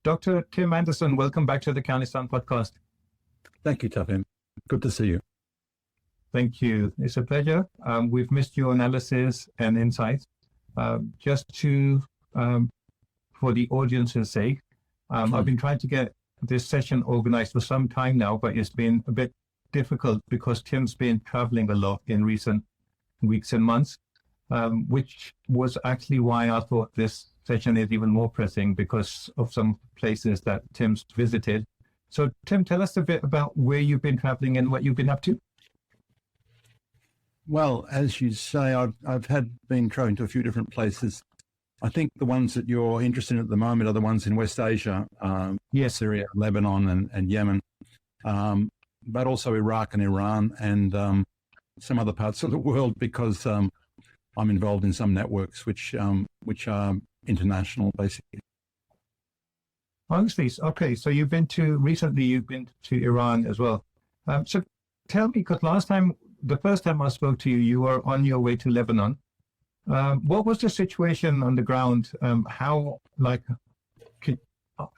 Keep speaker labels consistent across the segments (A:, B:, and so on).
A: Dr. Tim Anderson, welcome back to the Kianistan podcast.
B: Thank you, Tafim. Good to see you.
A: Thank you. It's a pleasure. We've missed your analysis and insights. Just to, for the audience's sake, I've been trying to get this session organized for some time now, but it's been a bit difficult because Tim's been traveling a lot in recent weeks and months, which was actually why I thought this session is even more pressing because of some places that Tim's visited. So Tim, tell us a bit about where you've been traveling and what you've been up to.
B: Well, as you say, I've been traveling to a few different places. I think the ones that you're interested in at the moment are the ones in West Asia,
A: yes,
B: Syria, Lebanon, and Yemen, but also Iraq and Iran and some other parts of the world because I'm involved in some networks which are international, basically.
A: Honestly, okay. So you've been to Iran as well. So tell me, because the first time I spoke to you, you were on your way to Lebanon. What was the situation on the ground?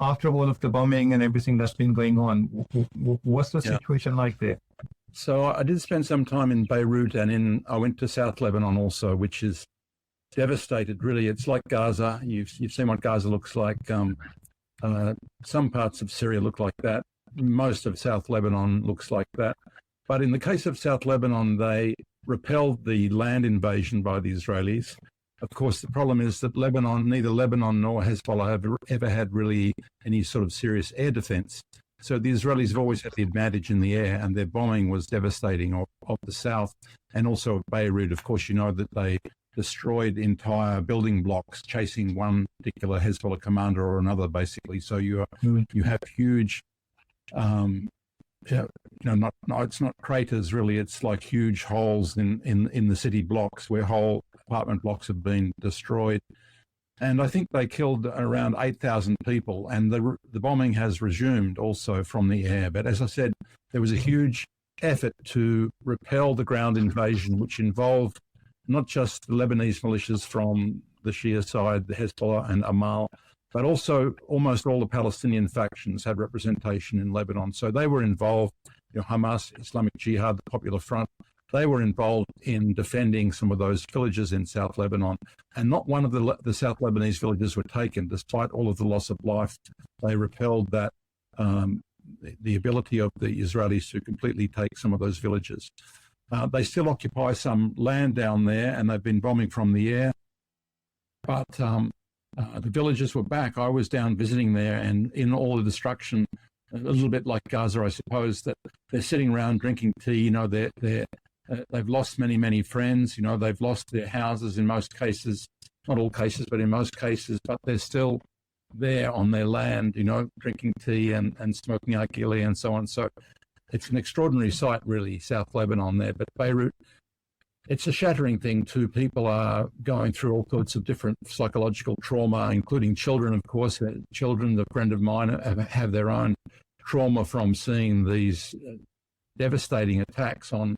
A: After all of the bombing and everything that's been going on, what's the situation like there?
B: So I did spend some time in Beirut and I went to South Lebanon also, which is devastated, really. It's like Gaza. You've seen what Gaza looks like. Some parts of Syria look like that. Most of South Lebanon looks like that. But in the case of South Lebanon, they repelled the land invasion by the Israelis. Of course, the problem is that neither Lebanon nor Hezbollah have ever had really any sort of serious air defense. So the Israelis have always had the advantage in the air, and their bombing was devastating of the south and also of Beirut. Of course, you know that they destroyed entire building blocks chasing one particular Hezbollah commander or another, basically. So you have huge, it's not craters really. It's like huge holes in the city blocks where whole apartment blocks have been destroyed. And I think they killed around 8,000 people. And the bombing has resumed also from the air. But as I said, there was a huge effort to repel the ground invasion, which involved not just the Lebanese militias from the Shia side, the Hezbollah and Amal, but also almost all the Palestinian factions had representation in Lebanon. So they were involved, Hamas, Islamic Jihad, the Popular Front, they were involved in defending some of those villages in South Lebanon. And not one of the South Lebanese villages were taken, despite all of the loss of life. They repelled that, the ability of the Israelis to completely take some of those villages. They still occupy some land down there, and they've been bombing from the air. But the villages were back. I was down visiting there, and in all the destruction, a little bit like Gaza, I suppose, that they're sitting around drinking tea. They've lost many, many friends. They've lost their houses in most cases, not all cases, but in most cases. But they're still there on their land, drinking tea and smoking akili and so on. So it's an extraordinary sight, really, South Lebanon there. But Beirut, it's a shattering thing too. People are going through all sorts of different psychological trauma, including children, of course. Children, a friend of mine, have their own trauma from seeing these devastating attacks on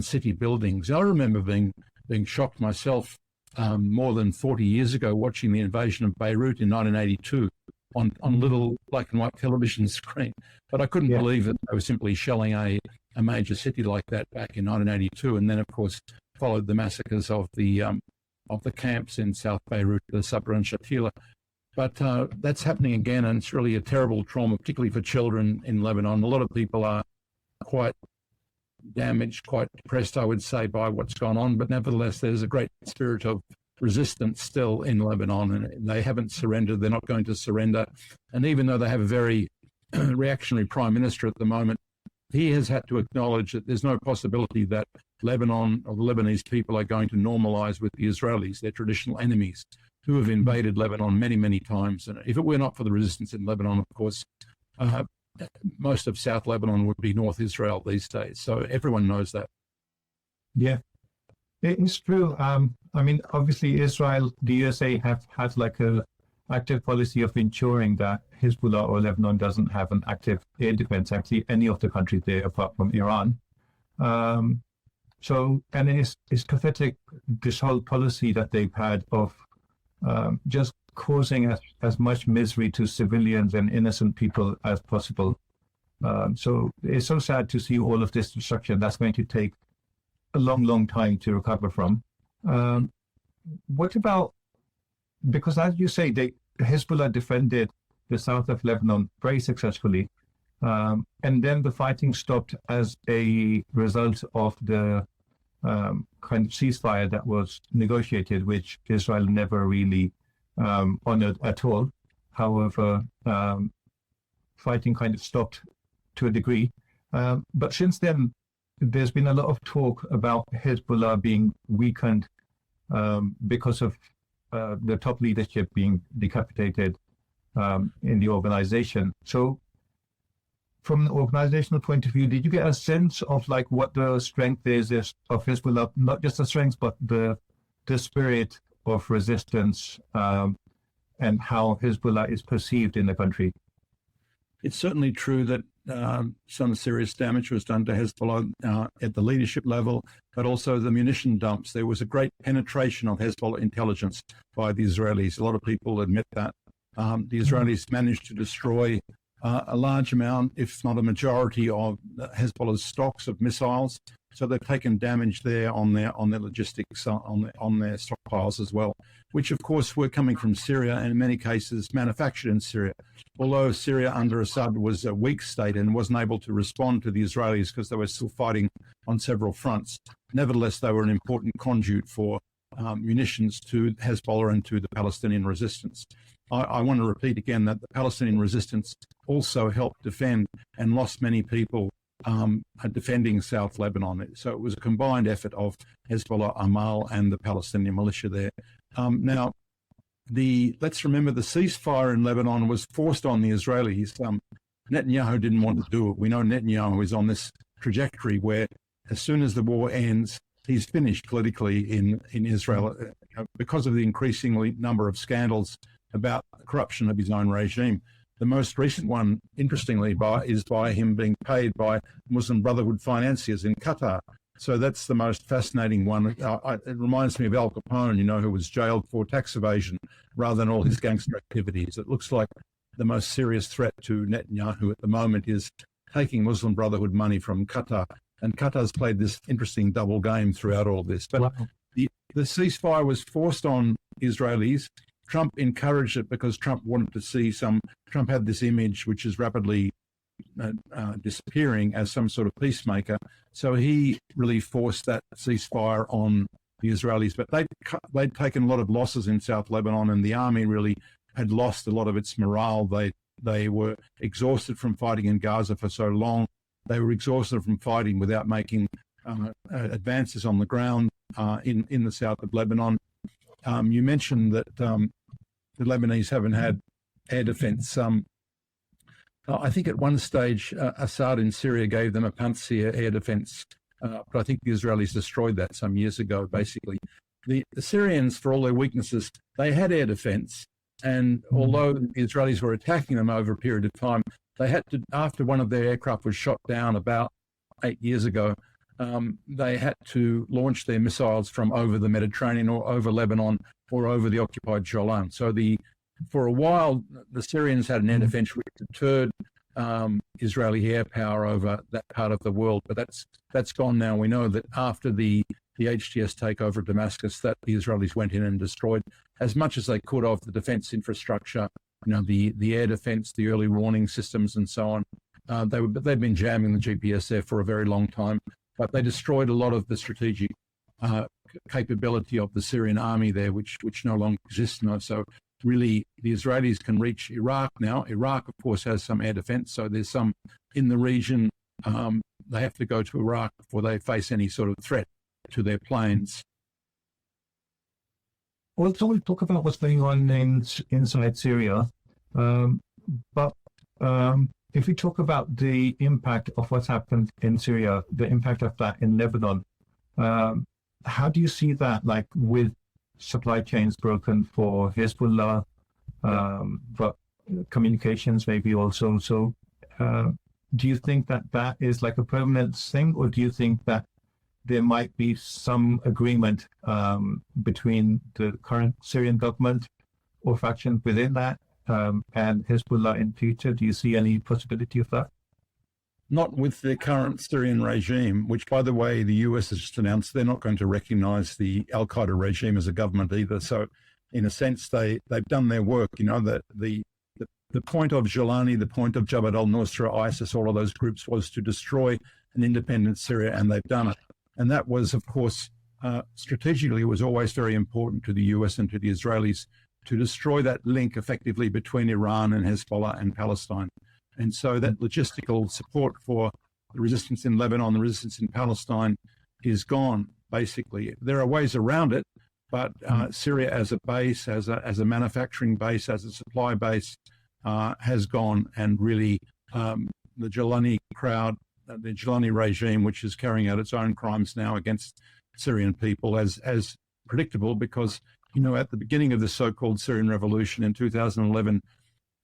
B: city buildings. I remember being shocked myself more than 40 years ago watching the invasion of Beirut in 1982 on little black and white television screen. But I couldn't believe that they were simply shelling a major city like that back in 1982, and then of course followed the massacres of the camps in South Beirut, the Sabra and Shatila. But that's happening again, and it's really a terrible trauma, particularly for children in Lebanon. A lot of people are quite damaged, quite depressed, I would say, by what's gone on. But nevertheless, there's a great spirit of resistance still in Lebanon, and they haven't surrendered. They're not going to surrender. And even though they have a very reactionary prime minister at the moment, he has had to acknowledge that there's no possibility that Lebanon or the Lebanese people are going to normalize with the Israelis, their traditional enemies, who have invaded Lebanon many, many times. And if it were not for the resistance in Lebanon, of course, most of South Lebanon would be North Israel these days. So everyone knows that.
A: Yeah, it's true. Obviously, Israel, the USA has like a active policy of ensuring that Hezbollah or Lebanon doesn't have an active air defense, actually any of the countries there apart from Iran. And it's pathetic, this whole policy that they've had of just causing as much misery to civilians and innocent people as possible. So it's so sad to see all of this destruction that's going to take a long, long time to recover from. What about, because as you say, Hezbollah defended the south of Lebanon very successfully, and then the fighting stopped as a result of the kind of ceasefire that was negotiated, which Israel never really honored at all. However, fighting kind of stopped to a degree. But since then, there's been a lot of talk about Hezbollah being weakened because of the top leadership being decapitated in the organization. So from an organizational point of view, did you get a sense of like what the strength is of Hezbollah, not just the strength, but the spirit of resistance and how Hezbollah is perceived in the country?
B: It's certainly true that some serious damage was done to Hezbollah at the leadership level, but also the munition dumps. There was a great penetration of Hezbollah intelligence by the Israelis. A lot of people admit that. The Israelis managed to destroy a large amount, if not a majority, of Hezbollah's stocks of missiles. So they've taken damage there on their logistics, on their stockpiles as well, which of course were coming from Syria and in many cases manufactured in Syria. Although Syria under Assad was a weak state and wasn't able to respond to the Israelis because they were still fighting on several fronts, nevertheless they were an important conduit for munitions to Hezbollah and to the Palestinian resistance. I want to repeat again that the Palestinian resistance also helped defend and lost many people defending South Lebanon. So it was a combined effort of Hezbollah, Amal, and the Palestinian militia there. Now, let's remember the ceasefire in Lebanon was forced on the Israelis. Netanyahu didn't want to do it. We know Netanyahu is on this trajectory where as soon as the war ends, he's finished politically in Israel because of the increasingly number of scandals about the corruption of his own regime. The most recent one, interestingly, is by him being paid by Muslim Brotherhood financiers in Qatar. So that's the most fascinating one. It reminds me of Al Capone, who was jailed for tax evasion rather than all his gangster activities. It looks like the most serious threat to Netanyahu at the moment is taking Muslim Brotherhood money from Qatar. And Qatar's played this interesting double game throughout all this. But the ceasefire was forced on Israelis. Trump encouraged it because Trump wanted to see Trump had this image which is rapidly disappearing as some sort of peacemaker. So he really forced that ceasefire on the Israelis. But they'd taken a lot of losses in South Lebanon, and the army really had lost a lot of its morale. They were exhausted from fighting in Gaza for so long. They were exhausted from fighting without making advances on the ground in the south of Lebanon. You mentioned that the Lebanese haven't had air defense. I think at one stage, Assad in Syria gave them a Pantsir air defense, but I think the Israelis destroyed that some years ago, basically. The Syrians, for all their weaknesses, they had air defense. And although the Israelis were attacking them over a period of time, they had to, after one of their aircraft was shot down about 8 years ago, they had to launch their missiles from over the Mediterranean or over Lebanon or over the occupied Golan. So for a while, the Syrians had an air defense which deterred Israeli air power over that part of the world, but that's gone now. We know that after the HTS takeover of Damascus, that the Israelis went in and destroyed as much as they could of the defense infrastructure, the air defense, the early warning systems, and so on. They've been jamming the GPS there for a very long time, but they destroyed a lot of the strategic capability of the Syrian army there, which no longer exists now. So really, the Israelis can reach Iraq now. Iraq, of course, has some air defense, so there's some in the region. They have to go to Iraq before they face any sort of threat to their planes.
A: Also, we'll talk about what's going on inside Syria, but if we talk about the impact of what's happened in Syria, the impact of that in Lebanon, how do you see that, like with supply chains broken for Hezbollah, but communications maybe also? So do you think that is like a permanent thing, or do you think that there might be some agreement between the current Syrian government or faction within that and Hezbollah in future? Do you see any possibility of that?
B: Not with the current Syrian regime, which, by the way, the US has just announced they're not going to recognize the al-Qaeda regime as a government either. So in a sense, they've done their work. You know, that the point of Jilani, the point of Jabhat al-Nusra, ISIS, all of those groups was to destroy an independent Syria, and they've done it. And that was, of course, strategically, it was always very important to the US and to the Israelis to destroy that link effectively between Iran and Hezbollah and Palestine. And so that logistical support for the resistance in Lebanon, the resistance in Palestine is gone, basically. There are ways around it, but Syria as a base, as a manufacturing base, as a supply base, has gone, and really the Jilani crowd, the Jilani regime, which is carrying out its own crimes now against Syrian people, as predictable, because, you know, at the beginning of the so-called Syrian revolution in 2011,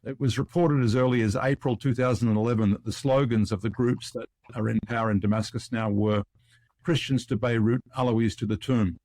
B: it was reported as early as April 2011 that the slogans of the groups that are in power in Damascus now were Christians to Beirut, Alawis to the tomb.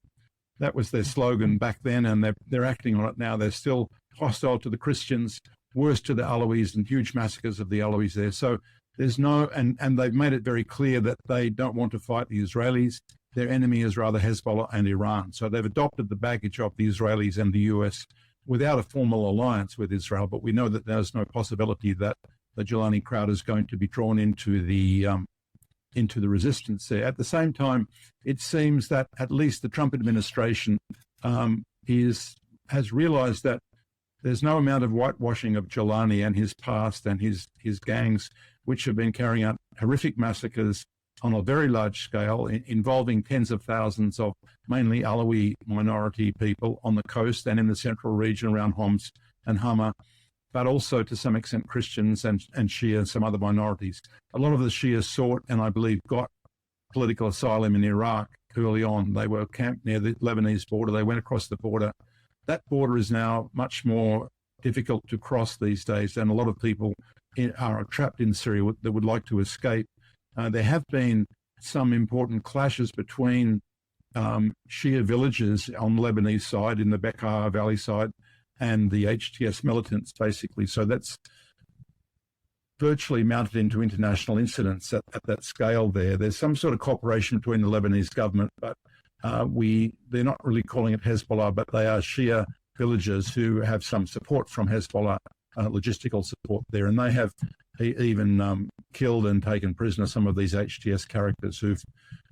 B: That was their slogan back then, and they're acting on it now. They're still hostile to the Christians, worse to the Alawis, and huge massacres of the Alawis there. So there's no, and they've made it very clear that they don't want to fight the Israelis. Their enemy is rather Hezbollah and Iran. So they've adopted the baggage of the Israelis and the US without a formal alliance with Israel. But we know that there's no possibility that the Jilani crowd is going to be drawn into the resistance there. At the same time, it seems that at least the Trump administration has realized that there's no amount of whitewashing of Jilani and his past and his gangs, which have been carrying out horrific massacres on a very large scale, involving tens of thousands of mainly Alawi minority people on the coast and in the central region around Homs and Hama, but also to some extent Christians and Shia and some other minorities. A lot of the Shia sought, and I believe got, political asylum in Iraq early on. They were camped near the Lebanese border. They went across the border. That border is now much more difficult to cross these days, and a lot of people are trapped in Syria that would like to escape. There have been some important clashes between Shia villages on the Lebanese side, in the Bekaa Valley side, and the HTS militants, basically. So that's virtually mounted into international incidents at that scale there. There's some sort of cooperation between the Lebanese government, but they're not really calling it Hezbollah, but they are Shia villages who have some support from Hezbollah, logistical support there. And they have even killed and taken prisoner some of these HTS characters who,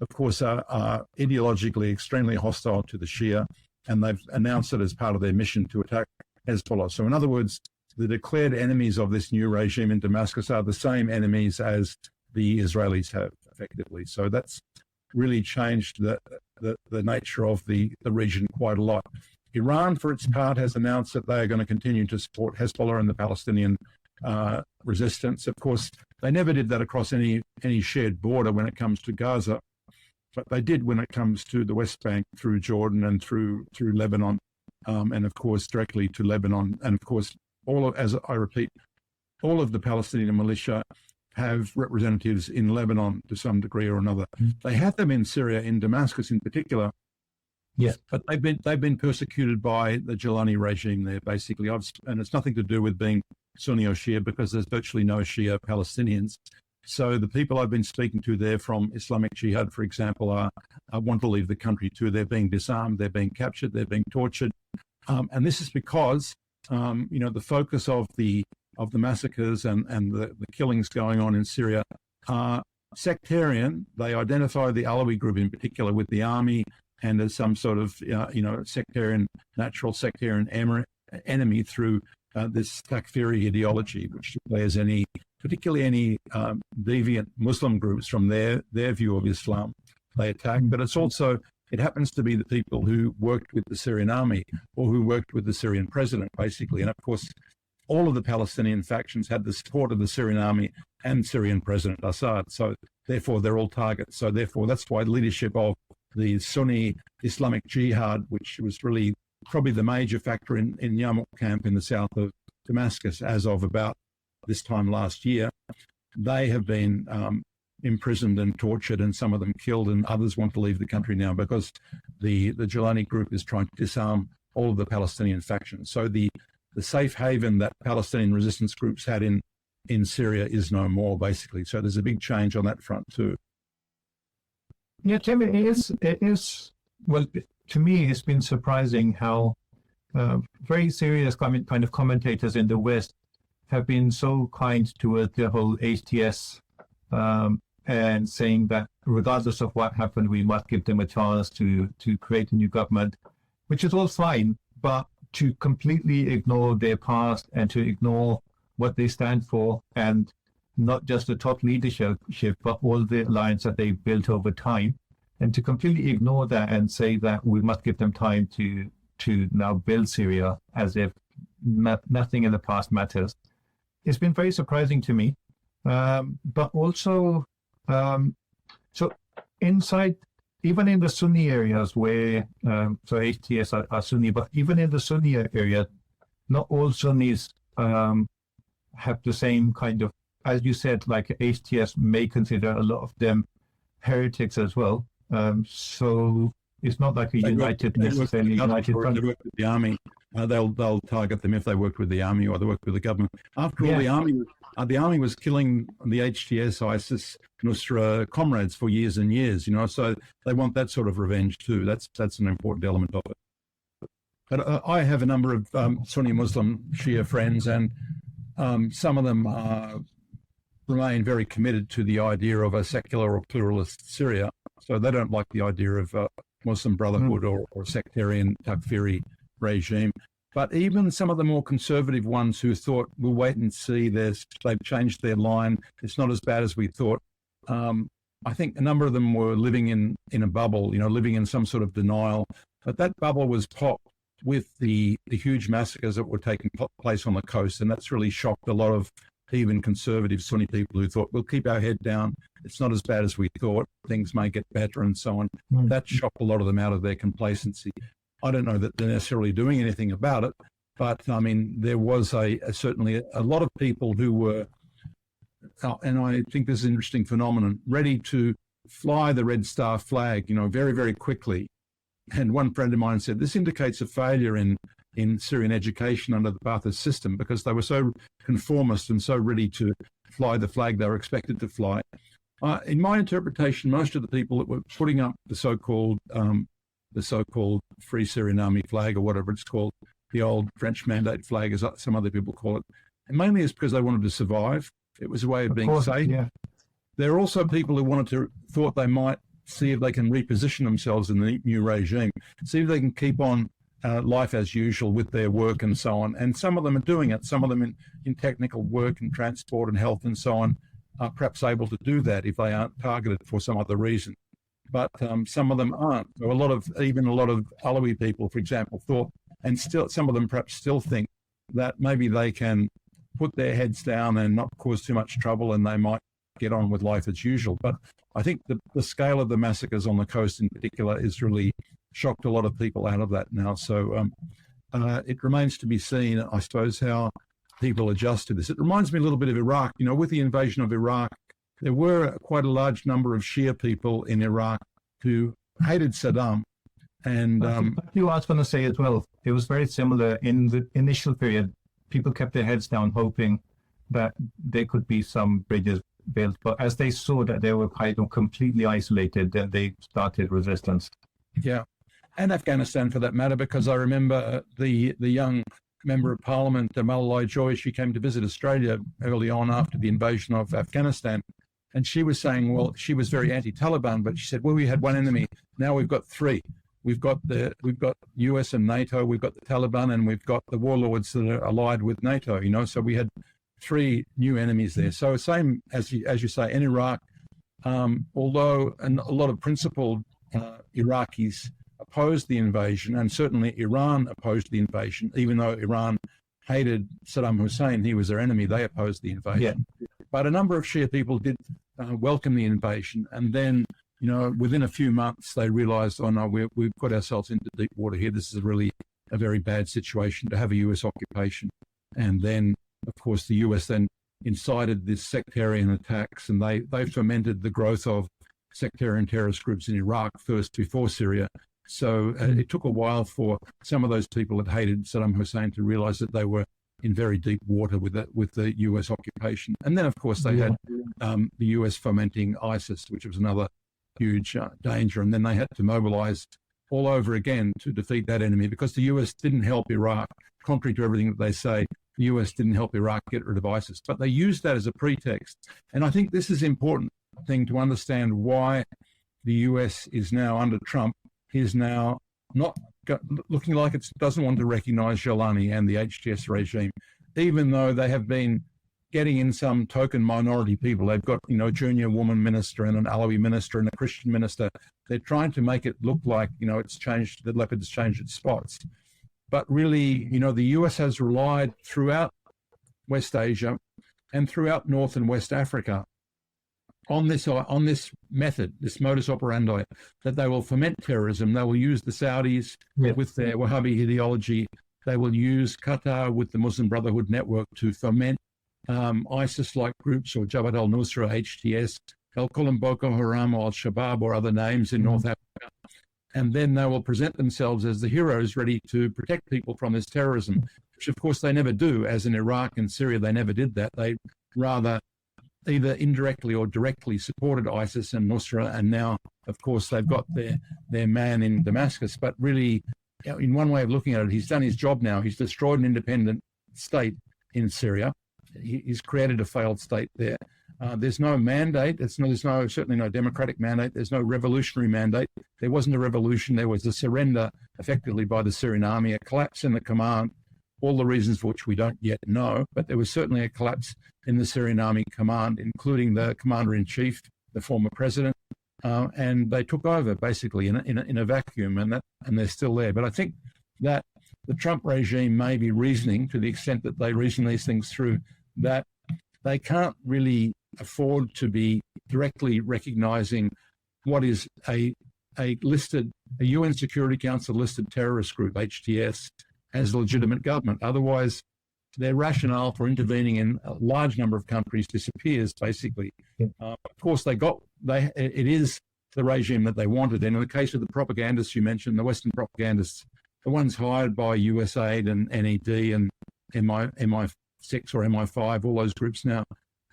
B: of course, are ideologically extremely hostile to the Shia, and they've announced it as part of their mission to attack Hezbollah. So in other words, the declared enemies of this new regime in Damascus are the same enemies as the Israelis have, effectively. So that's really changed the nature of the region quite a lot. Iran, for its part, has announced that they are going to continue to support Hezbollah and the Palestinian resistance. Of course, they never did that across any shared border when it comes to Gaza, but they did when it comes to the West Bank through Jordan and through Lebanon, and of course directly to Lebanon. And of course, as I repeat, all of the Palestinian militia have representatives in Lebanon to some degree or another. They have them in Syria, in Damascus in particular.
A: Yes,
B: but they've been persecuted by the Jilani regime there, basically, and it's nothing to do with being Sunni or Shia, because there's virtually no Shia Palestinians. So the people I've been speaking to there from Islamic Jihad, for example, want to leave the country too. They're being disarmed, they're being captured, they're being tortured, and this is because the focus of the massacres and the killings going on in Syria are sectarian. They identify the Alawi group in particular with the army and as some sort of natural sectarian enemy through this takfiri ideology, which declares particularly any deviant Muslim groups from their view of Islam they attack. But it happens to be the people who worked with the Syrian army or who worked with the Syrian president, basically. And of course, all of the Palestinian factions had the support of the Syrian army and Syrian President Assad. So therefore, they're all targets. So therefore, that's why leadership of the Sunni Islamic Jihad, which was really probably the major factor in Yarmouk camp in the south of Damascus as of about this time last year, they have been imprisoned and tortured, and some of them killed, and others want to leave the country now because the Jilani group is trying to disarm all of the Palestinian factions. So the the safe haven that Palestinian resistance groups had in Syria is no more, basically. So there's a big change on that front too.
A: Yeah, Tim, it is, well, to me, it's been surprising how very serious kind of commentators in the West have been so kind towards the whole HTS and saying that regardless of what happened, we must give them a chance to create a new government, which is all fine, but to completely ignore their past and to ignore what they stand for, and not just the top leadership, but all the alliance that they've built over time, and to completely ignore that and say that we must give them time to now build Syria as if nothing in the past matters. It's been very surprising to me. But also, so inside, even in the Sunni areas where, so HTS are Sunni, but even in the Sunni area, not all Sunnis have the same kind of, as you said, like HTS may consider a lot of them heretics as well. So it's not like necessarily united front.
B: They work with the army. They'll target them if they work with the army or they work with the government. After all, the army was killing the HTS, ISIS, Nusra comrades for years and years. So they want that sort of revenge too. That's an important element of it. But I have a number of Sunni Muslim Shia friends, and some of them remain very committed to the idea of a secular or pluralist Syria. So they don't like the idea of Muslim Brotherhood or sectarian Takfiri regime. But even some of the more conservative ones who thought, we'll wait and see, they've changed their line, it's not as bad as we thought. I think a number of them were living in a bubble, living in some sort of denial. But that bubble was popped with the huge massacres that were taking place on the coast, and that's really shocked a lot of even conservative Sunni people who thought, we'll keep our head down, it's not as bad as we thought, things may get better and so on. That shocked a lot of them out of their complacency. I don't know that they're necessarily doing anything about it, but I mean, there was certainly a lot of people who were, and I think this is an interesting phenomenon, ready to fly the Red Star flag, very, very quickly. And one friend of mine said, this indicates a failure in Syrian education under the Ba'athist system, because they were so conformist and so ready to fly the flag they were expected to fly. In my interpretation, most of the people that were putting up the so-called Free Syrian Army flag, or whatever it's called, the old French Mandate flag, as some other people call it, and mainly it's because they wanted to survive. It was a way of being safe. Yeah. There are also people who thought they might see if they can reposition themselves in the new regime, see if they can keep on life as usual with their work and so on. And some of them are doing it. Some of them in technical work and transport and health and so on are perhaps able to do that if they aren't targeted for some other reason. But some of them aren't. So even a lot of Alawi people, for example, thought, and still some of them perhaps still think, that maybe they can put their heads down and not cause too much trouble, and they might get on with life as usual. But I think the scale of the massacres on the coast in particular is really shocked a lot of people out of that now. So it remains to be seen, I suppose, how people adjust to this. It reminds me a little bit of Iraq. With the invasion of Iraq, there were quite a large number of Shia people in Iraq who hated Saddam. And
A: you I was going to say as well, it was very similar in the initial period. People kept their heads down, hoping that there could be some bridges built. But as they saw that they were kind of completely isolated, then they started resistance.
B: Yeah, and Afghanistan for that matter, because I remember the young member of parliament, Malala Joy, she came to visit Australia early on after the invasion of Afghanistan. And she was saying, well, she was very anti-Taliban, but she said, well, we had one enemy. Now we've got three. We've got US and NATO, we've got the Taliban, and we've got the warlords that are allied with NATO, so we had three new enemies there. So same as you say, in Iraq, although a lot of principled Iraqis opposed the invasion, and certainly Iran opposed the invasion, even though Iran hated Saddam Hussein, he was their enemy, they opposed the invasion. Yeah. But a number of Shia people did welcome the invasion, and then within a few months, they realized, oh no, we've put ourselves into deep water here. This is really a very bad situation to have a US occupation. And then, of course, the US then incited this sectarian attacks, and they fomented the growth of sectarian terrorist groups in Iraq first before Syria. So it took a while for some of those people that hated Saddam Hussein to realize that they were in very deep water with the US occupation. And then, of course, they had the US fomenting ISIS, which was another huge danger. And then they had to mobilize all over again to defeat that enemy, because the US didn't help Iraq. Contrary to everything that they say, the US didn't help Iraq get rid of ISIS. But they used that as a pretext. And I think this is an important thing to understand why the US is now under Trump, is now not looking like it doesn't want to recognize Jolani and the HTS regime, even though they have been getting in some token minority people. They've got, a junior woman minister and an Alawi minister and a Christian minister. They're trying to make it look like, it's changed, the leopard's changed its spots. But really, the US has relied throughout West Asia and throughout North and West Africa on this method, this modus operandi, that they will foment terrorism. They will use the Saudis with their Wahhabi ideology. They will use Qatar with the Muslim Brotherhood network to foment ISIS-like groups, or Jabhat al-Nusra, HTS. They'll call them Boko Haram or Al-Shabaab or other names in North Africa. And then they will present themselves as the heroes ready to protect people from this terrorism, which of course they never do. As in Iraq and Syria, they never did that. They rather either indirectly or directly supported ISIS and Nusra, and now, of course, they've got their man in Damascus. But really, in one way of looking at it, he's done his job now. He's destroyed an independent state in Syria. He's created a failed state there. There's no mandate. There's certainly no democratic mandate. There's no revolutionary mandate. There wasn't a revolution. There was a surrender, effectively, by the Syrian army, a collapse in the command, all the reasons for which we don't yet know. But there was certainly a collapse in the Syrian army command, including the commander-in-chief, the former president, and they took over basically in a vacuum, and they're still there. But I think that the Trump regime may be reasoning, to the extent that they reason these things through, that they can't really afford to be directly recognizing what is a UN Security Council listed terrorist group, HTS, as a legitimate government. Otherwise, their rationale for intervening in a large number of countries disappears, basically. Of course, it is the regime that they wanted. And in the case of the propagandists you mentioned, the Western propagandists, the ones hired by USAID and NED and MI6 or MI5, all those groups now,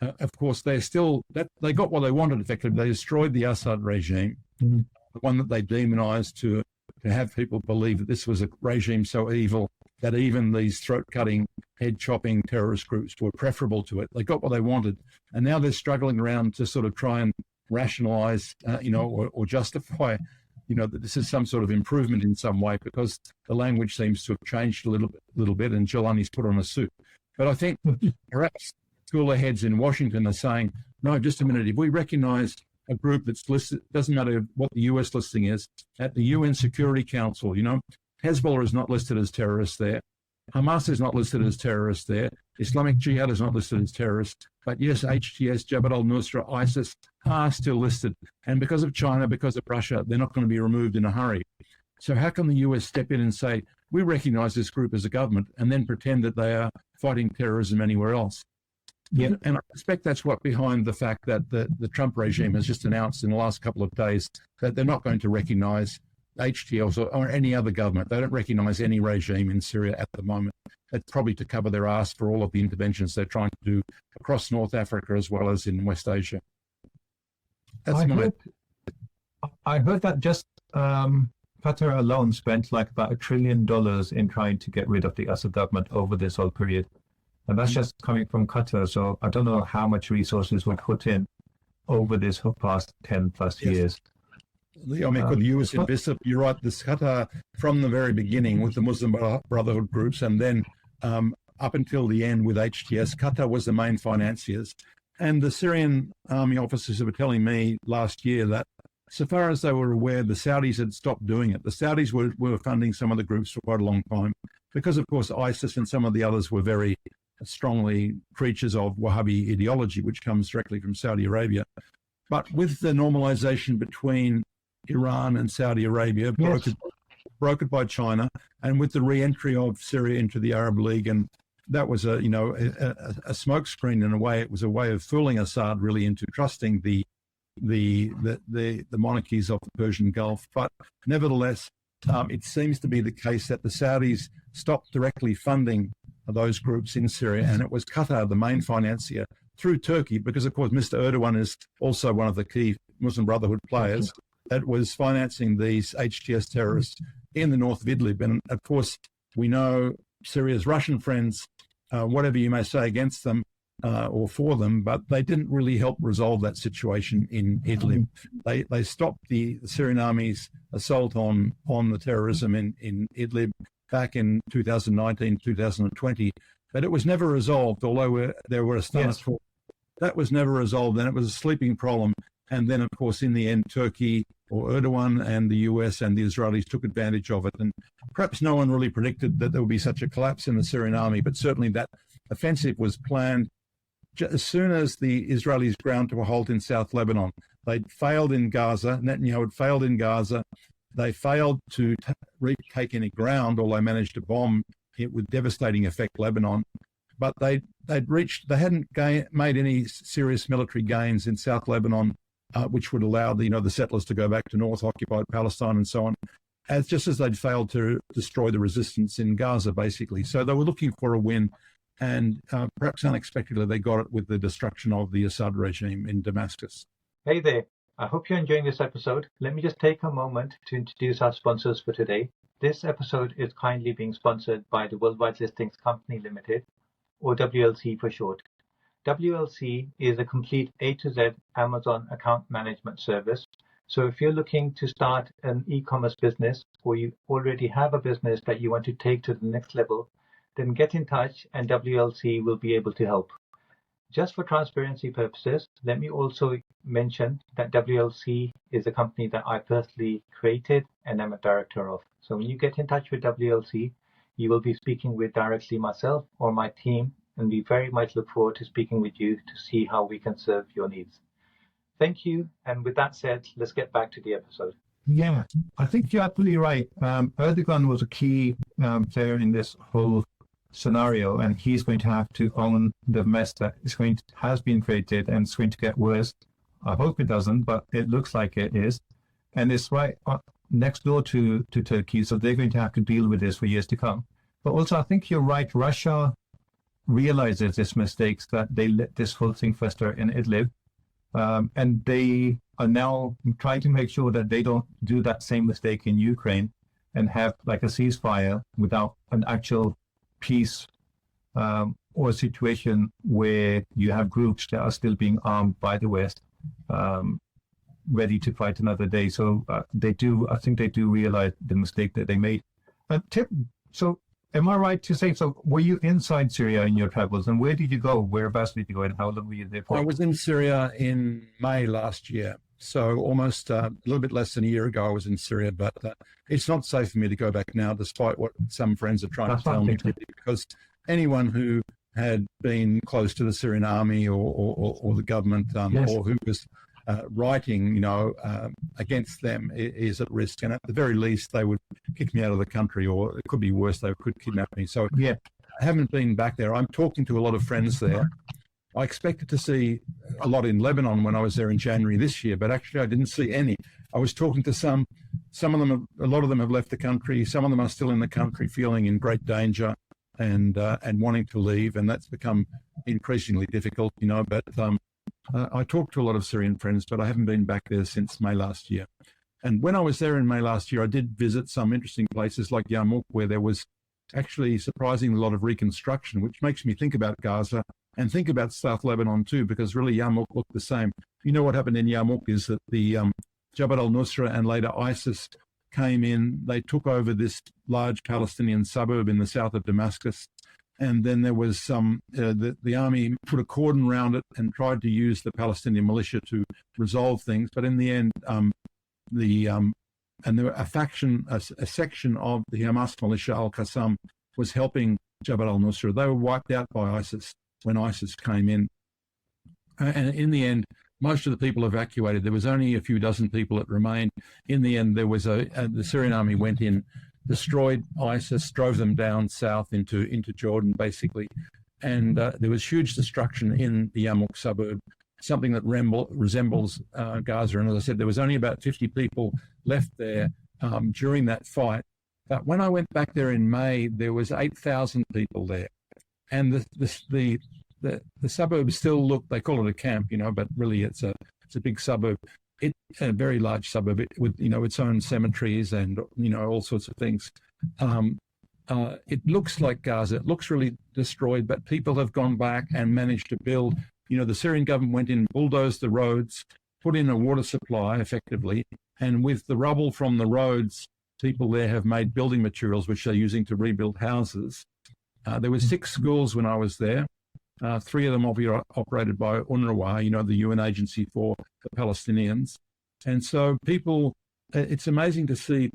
B: of course, they got what they wanted, effectively. They destroyed the Assad regime, the one that they demonized to have people believe that this was a regime so evil that even these throat-cutting, head-chopping terrorist groups were preferable to it. They got what they wanted, and now they're struggling around to sort of try and rationalize, or justify, that this is some sort of improvement in some way, because the language seems to have changed a little bit, and Jolani's put on a suit. But I think perhaps cooler heads in Washington are saying, no, just a minute, if we recognize a group that's listed, doesn't matter what the US listing is, at the UN Security Council, Hezbollah is not listed as terrorists there. Hamas is not listed as terrorists there. Islamic Jihad is not listed as terrorists. But yes, HTS, Jabhat al-Nusra, ISIS are still listed. And because of China, because of Russia, they're not going to be removed in a hurry. So how can the US step in and say, we recognize this group as a government, and then pretend that they are fighting terrorism anywhere else? Yeah, and I suspect that's what behind the fact that the Trump regime has just announced in the last couple of days that they're not going to recognize HTS or any other government. They don't recognize any regime in Syria at the moment. That's probably to cover their ass for all of the interventions they're trying to do across North Africa as well as in West Asia.
A: I heard that just Qatar alone spent like about $1 trillion in trying to get rid of the Assad government over this whole period. And that's just coming from Qatar. So I don't know how much resources were put in over this past 10 plus years.
B: I mean, the US invested, you're right, this Qatar from the very beginning with the Muslim Brotherhood groups, and then up until the end with HTS, Qatar was the main financiers. And the Syrian army officers were telling me last year that so far as they were aware, the Saudis had stopped doing it. The Saudis were funding some of the groups for quite a long time because, of course, ISIS and some of the others were very strongly creatures of Wahhabi ideology, which comes directly from Saudi Arabia. But with the normalization between Iran and Saudi Arabia, brokered by China, and with the re-entry of Syria into the Arab League, and that was a smokescreen in a way. It was a way of fooling Assad really into trusting the monarchies of the Persian Gulf. But nevertheless, it seems to be the case that the Saudis stopped directly funding those groups in Syria, and it was Qatar, the main financier, through Turkey, because of course Mr. Erdogan is also one of the key Muslim Brotherhood players that was financing these HTS terrorists in the north of Idlib. And of course, we know Syria's Russian friends, whatever you may say against them or for them, but they didn't really help resolve that situation in Idlib. They stopped the Syrian army's assault on the terrorism in Idlib back in 2019, 2020, but it was never resolved, although there were a stance for that was never resolved, and it was a sleeping problem. And then, of course, in the end, Turkey or Erdogan and the US and the Israelis took advantage of it. And perhaps no one really predicted that there would be such a collapse in the Syrian army, but certainly that offensive was planned as soon as the Israelis ground to a halt in South Lebanon. They'd failed in Gaza. Netanyahu had failed in Gaza. They failed to retake any ground, although they managed to bomb it with devastating effect Lebanon. But they hadn't made any serious military gains in South Lebanon, which would allow the settlers to go back to North occupied Palestine and so on, just as they'd failed to destroy the resistance in Gaza, basically. So they were looking for a win, and perhaps unexpectedly they got it with the destruction of the Assad regime in Damascus.
A: Hey there. I hope you're enjoying this episode. Let me just take a moment to introduce our sponsors for today. This episode is kindly being sponsored by the Worldwide Listings Company Limited, or WLC for short. WLC is a complete A to Z Amazon account management service. So if you're looking to start an e-commerce business, or you already have a business that you want to take to the next level, then get in touch and WLC will be able to help. Just for transparency purposes, let me also mention that WLC is a company that I personally created and am a director of. So when you get in touch with WLC, you will be speaking with directly myself or my team, and we very much look forward to speaking with you to see how we can serve your needs. Thank you. And with that said, let's get back to the episode. Yeah, I think you're absolutely right. Erdogan was a key player in this whole scenario, and he's going to have to own the mess that has been created, and it's going to get worse. I hope it doesn't, but it looks like it is. And it's right next door to Turkey, so they're going to have to deal with this for years to come. But also, I think you're right. Russia realizes its mistakes, that they let this whole thing fester in Idlib, and they are now trying to make sure that they don't do that same mistake in Ukraine and have like a ceasefire without an actual peace or a situation where you have groups that are still being armed by the West, ready to fight another day. So I think they do realize the mistake that they made. So am I right to say, so were you inside Syria in your travels, and where did you go? Whereabouts did you go, and how long were you there for?
B: I was in Syria in May last year. So almost a little bit less than a year ago I was in Syria, but it's not safe for me to go back now, despite what some friends are trying to tell me, because anyone who had been close to the Syrian army or the government or who was writing, against them is at risk. And at the very least, they would kick me out of the country, or it could be worse, they could kidnap me. So I haven't been back there. I'm talking to a lot of friends there. I expected to see a lot in Lebanon when I was there in January this year, but actually I didn't see any. I was talking to some of them, a lot of them have left the country. Some of them are still in the country feeling in great danger and wanting to leave. And that's become increasingly difficult, but I talked to a lot of Syrian friends, but I haven't been back there since May last year. And when I was there in May last year, I did visit some interesting places like Yarmouk, where there was actually surprisingly a lot of reconstruction, which makes me think about Gaza and think about South Lebanon too, because really Yarmouk looked the same. What happened in Yarmouk is that the Jabhat al-Nusra and later ISIS came in. They took over this large Palestinian suburb in the south of Damascus, and then there was the army put a cordon around it and tried to use the Palestinian militia to resolve things. But in the end, and there were a section of the Hamas militia, Al-Qassam, was helping Jabhat al-Nusra. They were wiped out by ISIS when ISIS came in. And in the end, most of the people evacuated. There was only a few dozen people that remained. In the end, there was the Syrian army went in, destroyed ISIS, drove them down south into Jordan, basically. And there was huge destruction in the Yarmouk suburb, something that resembles Gaza. And as I said, there was only about 50 people left there during that fight. But when I went back there in May, there was 8,000 people there, and the suburbs still look. They call it a camp, but really it's a big suburb. It's a very large suburb with its own cemeteries and all sorts of things. It looks like Gaza. It looks really destroyed, but people have gone back and managed to build. The Syrian government went in, bulldozed the roads, put in a water supply effectively, and with the rubble from the roads, people there have made building materials which they're using to rebuild houses. There were 6 schools when I was there. 3 of them operated by UNRWA, the UN agency for the Palestinians. And so it's amazing to see,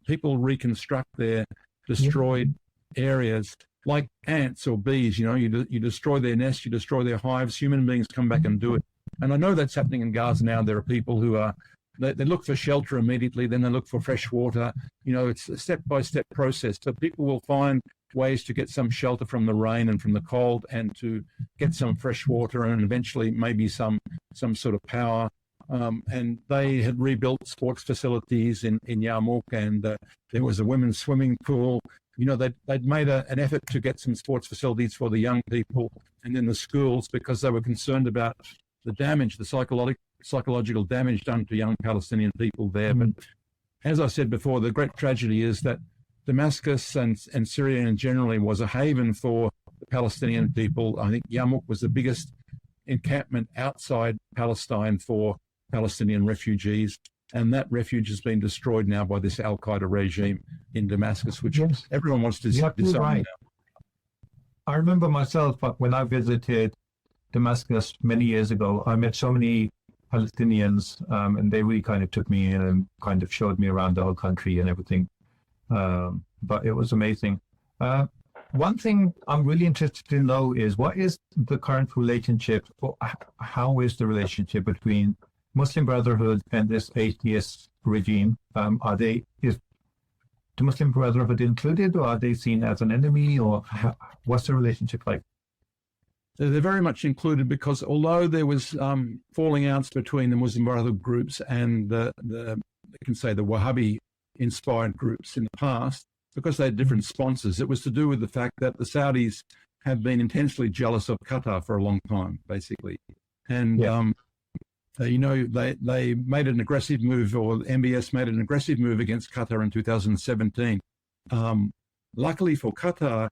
B: people reconstruct their destroyed areas like ants or bees. You destroy their nests, you destroy their hives, human beings come back and do it. And I know that's happening in Gaza now. There are people who they look for shelter immediately, then they look for fresh water. It's a step-by-step process. So people will find ways to get some shelter from the rain and from the cold, and to get some fresh water, and eventually maybe some sort of power. And they had rebuilt sports facilities in Yarmouk, and there was a women's swimming pool. They'd made an effort to get some sports facilities for the young people and in the schools, because they were concerned about the damage, the psychological damage done to young Palestinian people there. But as I said before, the great tragedy is that Damascus and Syria generally was a haven for the Palestinian people. I think Yarmouk was the biggest encampment outside Palestine for Palestinian refugees, and that refuge has been destroyed now by this Al-Qaeda regime in Damascus, which everyone wants to disarm now.
A: I remember myself when I visited Damascus many years ago, I met so many Palestinians, and they really kind of took me in and kind of showed me around the whole country and everything. But it was amazing. One thing I'm really interested to know is, what is the current relationship, or how is the relationship between Muslim Brotherhood and this HDS regime? Is the Muslim Brotherhood included, or are they seen as an enemy, or what's the relationship like?
B: They're very much included, because although there was falling outs between the Muslim Brotherhood groups and the Wahhabi-inspired groups in the past, because they had different sponsors, it was to do with the fact that the Saudis have been intensely jealous of Qatar for a long time, basically. And, they made an aggressive move, or MBS made an aggressive move against Qatar in 2017. Luckily for Qatar,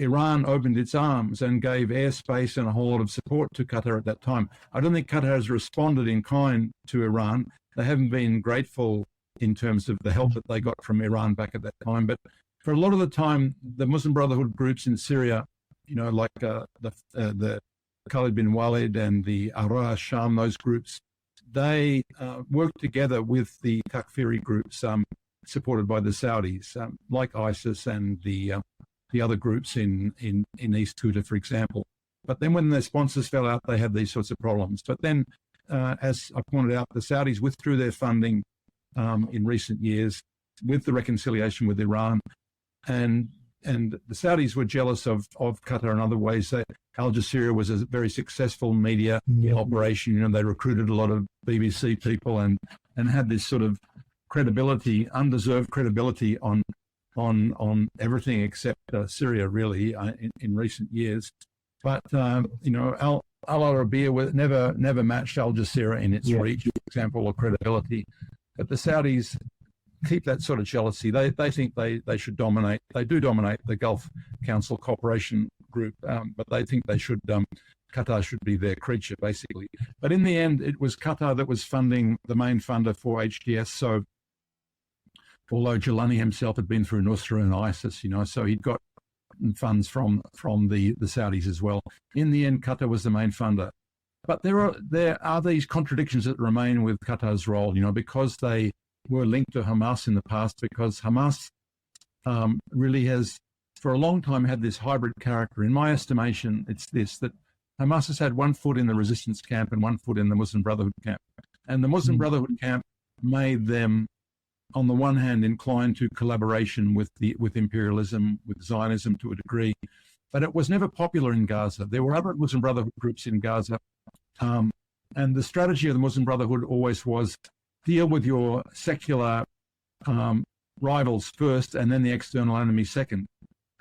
B: Iran opened its arms and gave airspace and a whole lot of support to Qatar at that time. I don't think Qatar has responded in kind to Iran. They haven't been grateful in terms of the help that they got from Iran back at that time. But for a lot of the time, the Muslim Brotherhood groups in Syria, like the Khalid bin Walid and the Ara Sham, those groups, they worked together with the Takfiri groups supported by the Saudis, like ISIS and the other groups in East Ghouta, for example. But then when their sponsors fell out, they had these sorts of problems. But then, as I pointed out, the Saudis withdrew their funding in recent years with the reconciliation with Iran. And the Saudis were jealous of Qatar in other ways. Al Jazeera was a very successful media operation. They recruited a lot of BBC people and had this sort of credibility, undeserved credibility on everything except Syria, really, in recent years. But Al Arabiya never matched Al Jazeera in its reach, for example, or credibility. But the Saudis keep that sort of jealousy. They think they should dominate. They do dominate the Gulf Council Cooperation Group, but they think Qatar should be their creature, basically. But in the end, it was Qatar that was funding, the main funder for HDS. So although Jilani himself had been through Nusra and ISIS, so he'd got funds from the Saudis as well. In the end, Qatar was the main funder. But there are these contradictions that remain with Qatar's role, because they were linked to Hamas in the past, because Hamas really has, for a long time, had this hybrid character. In my estimation, it's this, that Hamas has had one foot in the resistance camp and one foot in the Muslim Brotherhood camp. And the Muslim Brotherhood camp made them, on the one hand, inclined to collaboration with imperialism, with Zionism to a degree, but it was never popular in Gaza. There were other Muslim Brotherhood groups in Gaza, and the strategy of the Muslim Brotherhood always was deal with your secular rivals first and then the external enemy second.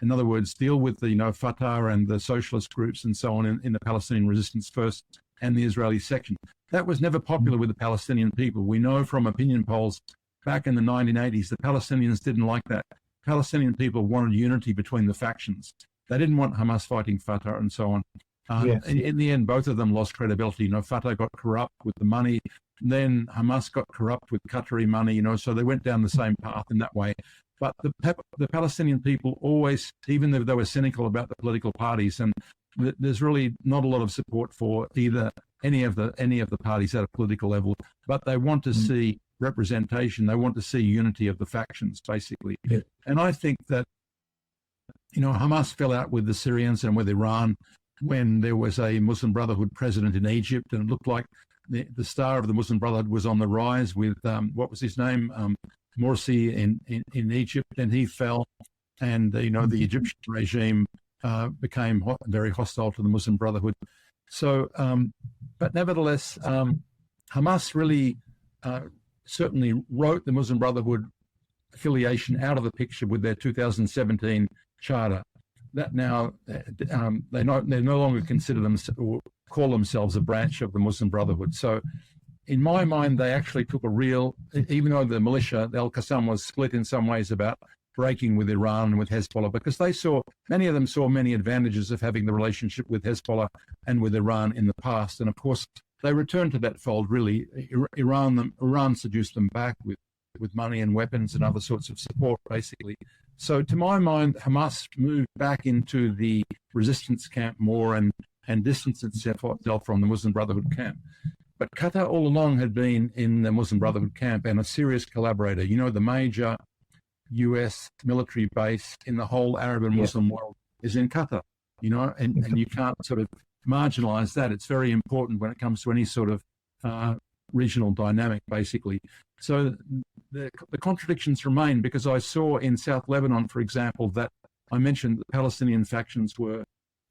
B: In other words, deal with the Fatah and the socialist groups and so on in the Palestinian resistance first and the Israeli section. That was never popular with the Palestinian people. We know from opinion polls back in the 1980s, the Palestinians didn't like that. Palestinian people wanted unity between the factions. They didn't want Hamas fighting Fatah and so on.
A: Yes.
B: In the end, both of them lost credibility. Fatah got corrupt with the money. Then Hamas got corrupt with Qatari money, so they went down the same path in that way. But the Palestinian people always, even though they were cynical about the political parties, and there's really not a lot of support for either any of the parties at a political level, but they want to see representation. They want to see unity of the factions, basically.
A: Yeah.
B: And I think that, Hamas fell out with the Syrians and with Iran when there was a Muslim Brotherhood president in Egypt, and it looked like the star of the Muslim Brotherhood was on the rise with, what was his name? Morsi in Egypt, and he fell, and the Egyptian regime became very hostile to the Muslim Brotherhood. So, but nevertheless, Hamas really certainly wrote the Muslim Brotherhood affiliation out of the picture with their 2017 charter. That now they no longer consider themselves or call themselves a branch of the Muslim Brotherhood. So, in my mind, they actually took a real, even though the militia, the Al-Qassam, was split in some ways about breaking with Iran and with Hezbollah, because many of them saw many advantages of having the relationship with Hezbollah and with Iran in the past. And of course, they returned to that fold, really. Iran seduced them back with money and weapons and other sorts of support, basically. So to my mind, Hamas moved back into the resistance camp more and distanced itself from the Muslim Brotherhood camp. But Qatar all along had been in the Muslim Brotherhood camp and a serious collaborator. The major US military base in the whole Arab and Muslim world is in Qatar, and you can't sort of marginalize that. It's very important when it comes to any sort of regional dynamic, basically. So the contradictions remain, because I saw in South Lebanon, for example, that I mentioned the Palestinian factions were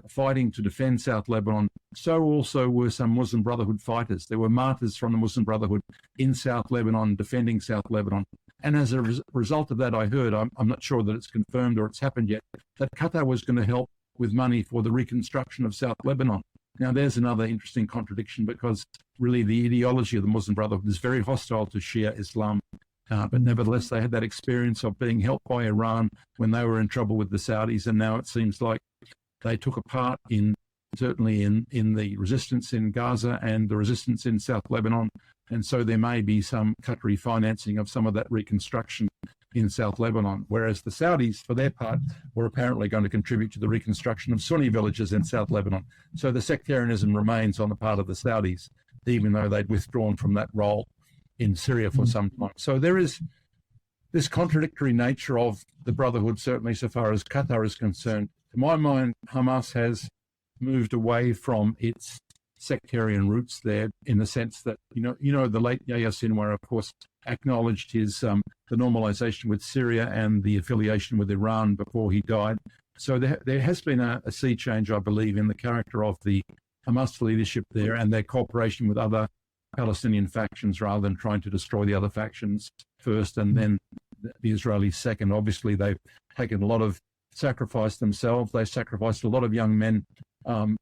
B: fighting to defend South Lebanon. So also were some Muslim Brotherhood fighters. There were martyrs from the Muslim Brotherhood in South Lebanon defending South Lebanon. And as a result of that, I heard, I'm not sure that it's confirmed or it's happened yet, that Qatar was going to help with money for the reconstruction of South Lebanon. Now, there's another interesting contradiction, because really the ideology of the Muslim Brotherhood is very hostile to Shia Islam. But nevertheless, they had that experience of being helped by Iran when they were in trouble with the Saudis. And now it seems like they took a part certainly in the resistance in Gaza and the resistance in South Lebanon. And so there may be some Qatari financing of some of that reconstruction in South Lebanon, whereas the Saudis, for their part, were apparently going to contribute to the reconstruction of Sunni villages in South Lebanon. So the sectarianism remains on the part of the Saudis, even though they'd withdrawn from that role in Syria for some time. So there is this contradictory nature of the Brotherhood, certainly so far as Qatar is concerned. To my mind, Hamas has moved away from its sectarian roots there, in the sense that, the late Yahya Sinwar, of course, acknowledged his the normalization with Syria and the affiliation with Iran before he died. So there has been a sea change, I believe, in the character of the Hamas leadership there and their cooperation with other Palestinian factions, rather than trying to destroy the other factions first and then the Israelis second. Obviously, they've taken a lot of sacrifice themselves. They sacrificed a lot of young men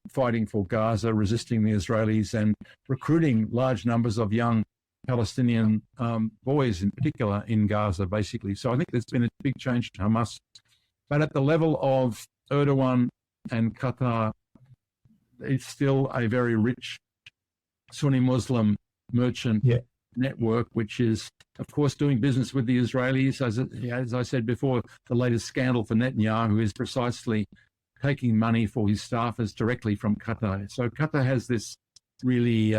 B: fighting for Gaza, resisting the Israelis, and recruiting large numbers of young Palestinian boys, in particular, in Gaza, basically. So I think there's been a big change to Hamas. But at the level of Erdogan and Qatar, it's still a very rich Sunni Muslim merchant network, which is, of course, doing business with the Israelis. As I said before, the latest scandal for Netanyahu is precisely taking money for his staffers directly from Qatar. So Qatar has this really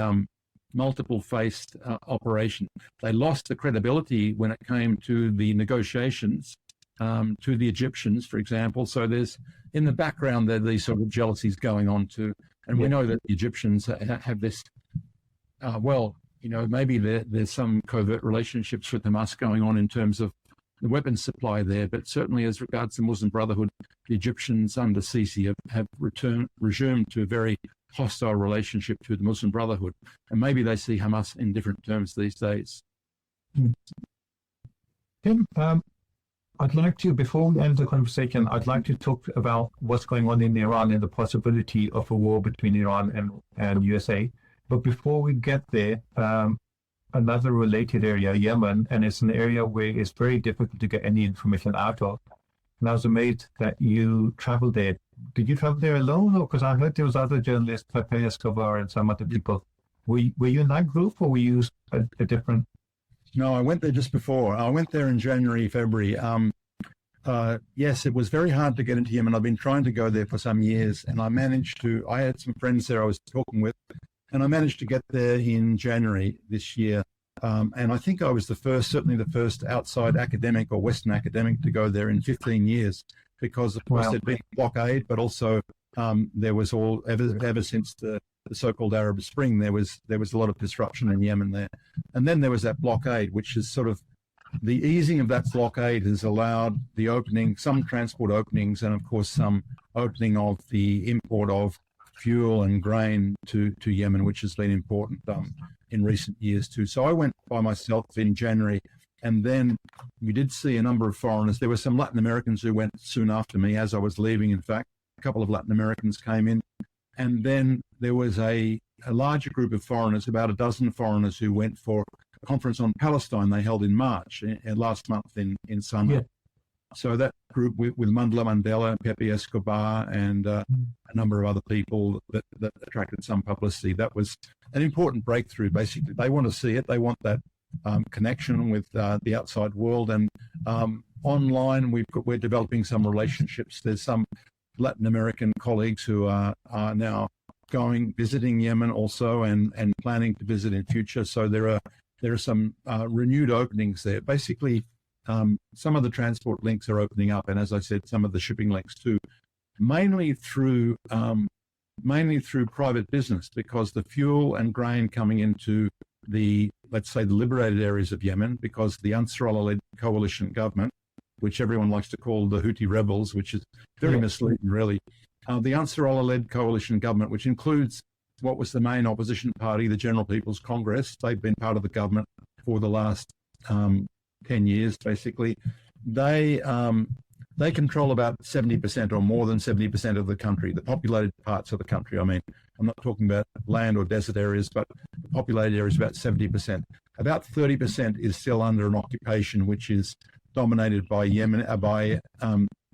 B: multiple-faced operation. They lost the credibility when it came to the negotiations to the Egyptians, for example. So there's, in the background, there are these sort of jealousies going on too. And we know that the Egyptians have this, maybe there's some covert relationships with Hamas going on in terms of the weapons supply there, but certainly as regards the Muslim Brotherhood, the Egyptians under Sisi have resumed to a very hostile relationship to the Muslim Brotherhood. And maybe they see Hamas in different terms these days.
A: Tim, I'd like to, before we end the conversation, I'd like to talk about what's going on in Iran and the possibility of a war between Iran and USA. But before we get there, another related area, Yemen, and it's an area where it's very difficult to get any information out of. And I was amazed that you traveled there. Did you travel there alone? Or because I heard there was other journalists, Pepe Escobar and some other people. Were you in that group, or were you a different?
B: No, I went there just before. I went there in January, February. Yes, it was very hard to get into Yemen. I've been trying to go there for some years, and I had some friends there I was talking with, and I managed to get there in January this year. And I think I was certainly the first outside academic or Western academic to go there in 15 years, because of course there'd been a blockade, but also there was ever since the so-called Arab Spring, there was a lot of disruption in Yemen there. And then there was that blockade, which is sort of the easing of that blockade has allowed the opening, some transport openings, and of course some opening of the import of fuel and grain to Yemen, which has been important in recent years too. So I went by myself in January, and then we did see a number of foreigners. There were some Latin Americans who went soon after me as I was leaving, in fact. A couple of Latin Americans came in. And then there was a larger group of foreigners, about a dozen foreigners, who went for a conference on Palestine they held in March, last month in summer. Yeah. So that group with Mandela Mandela, Pepe Escobar, and a number of other people that attracted some publicity. That was an important breakthrough, basically. They want to see it. They want that connection with the outside world. And online, we're developing some relationships. There's some Latin American colleagues who are now visiting Yemen also and planning to visit in future. So there are some renewed openings there. Basically, some of the transport links are opening up, and as I said, some of the shipping links too, mainly through private business, because the fuel and grain coming into let's say the liberated areas of Yemen, because the Ansarullah-led coalition government, which everyone likes to call the Houthi rebels, which is very misleading, really. The Ansarullah-led coalition government, which includes what was the main opposition party, the General People's Congress. They've been part of the government for the last 10 years, basically. They control about 70% or more than 70% of the country, the populated parts of the country. I mean, I'm not talking about land or desert areas, but the populated areas about 70%. About 30% is still under an occupation, which is dominated by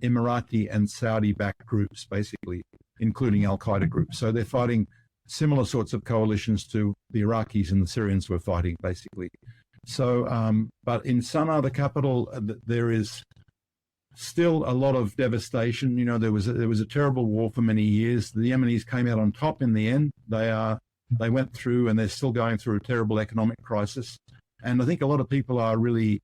B: Emirati and Saudi-backed groups, basically, including Al-Qaeda groups. So they're fighting similar sorts of coalitions to the Iraqis and the Syrians were fighting, basically. So, but in Sana'a, the capital, there is still a lot of devastation. You know, there was a terrible war for many years. The Yemenis came out on top in the end. They went through, and they're still going through a terrible economic crisis. And I think a lot of people are really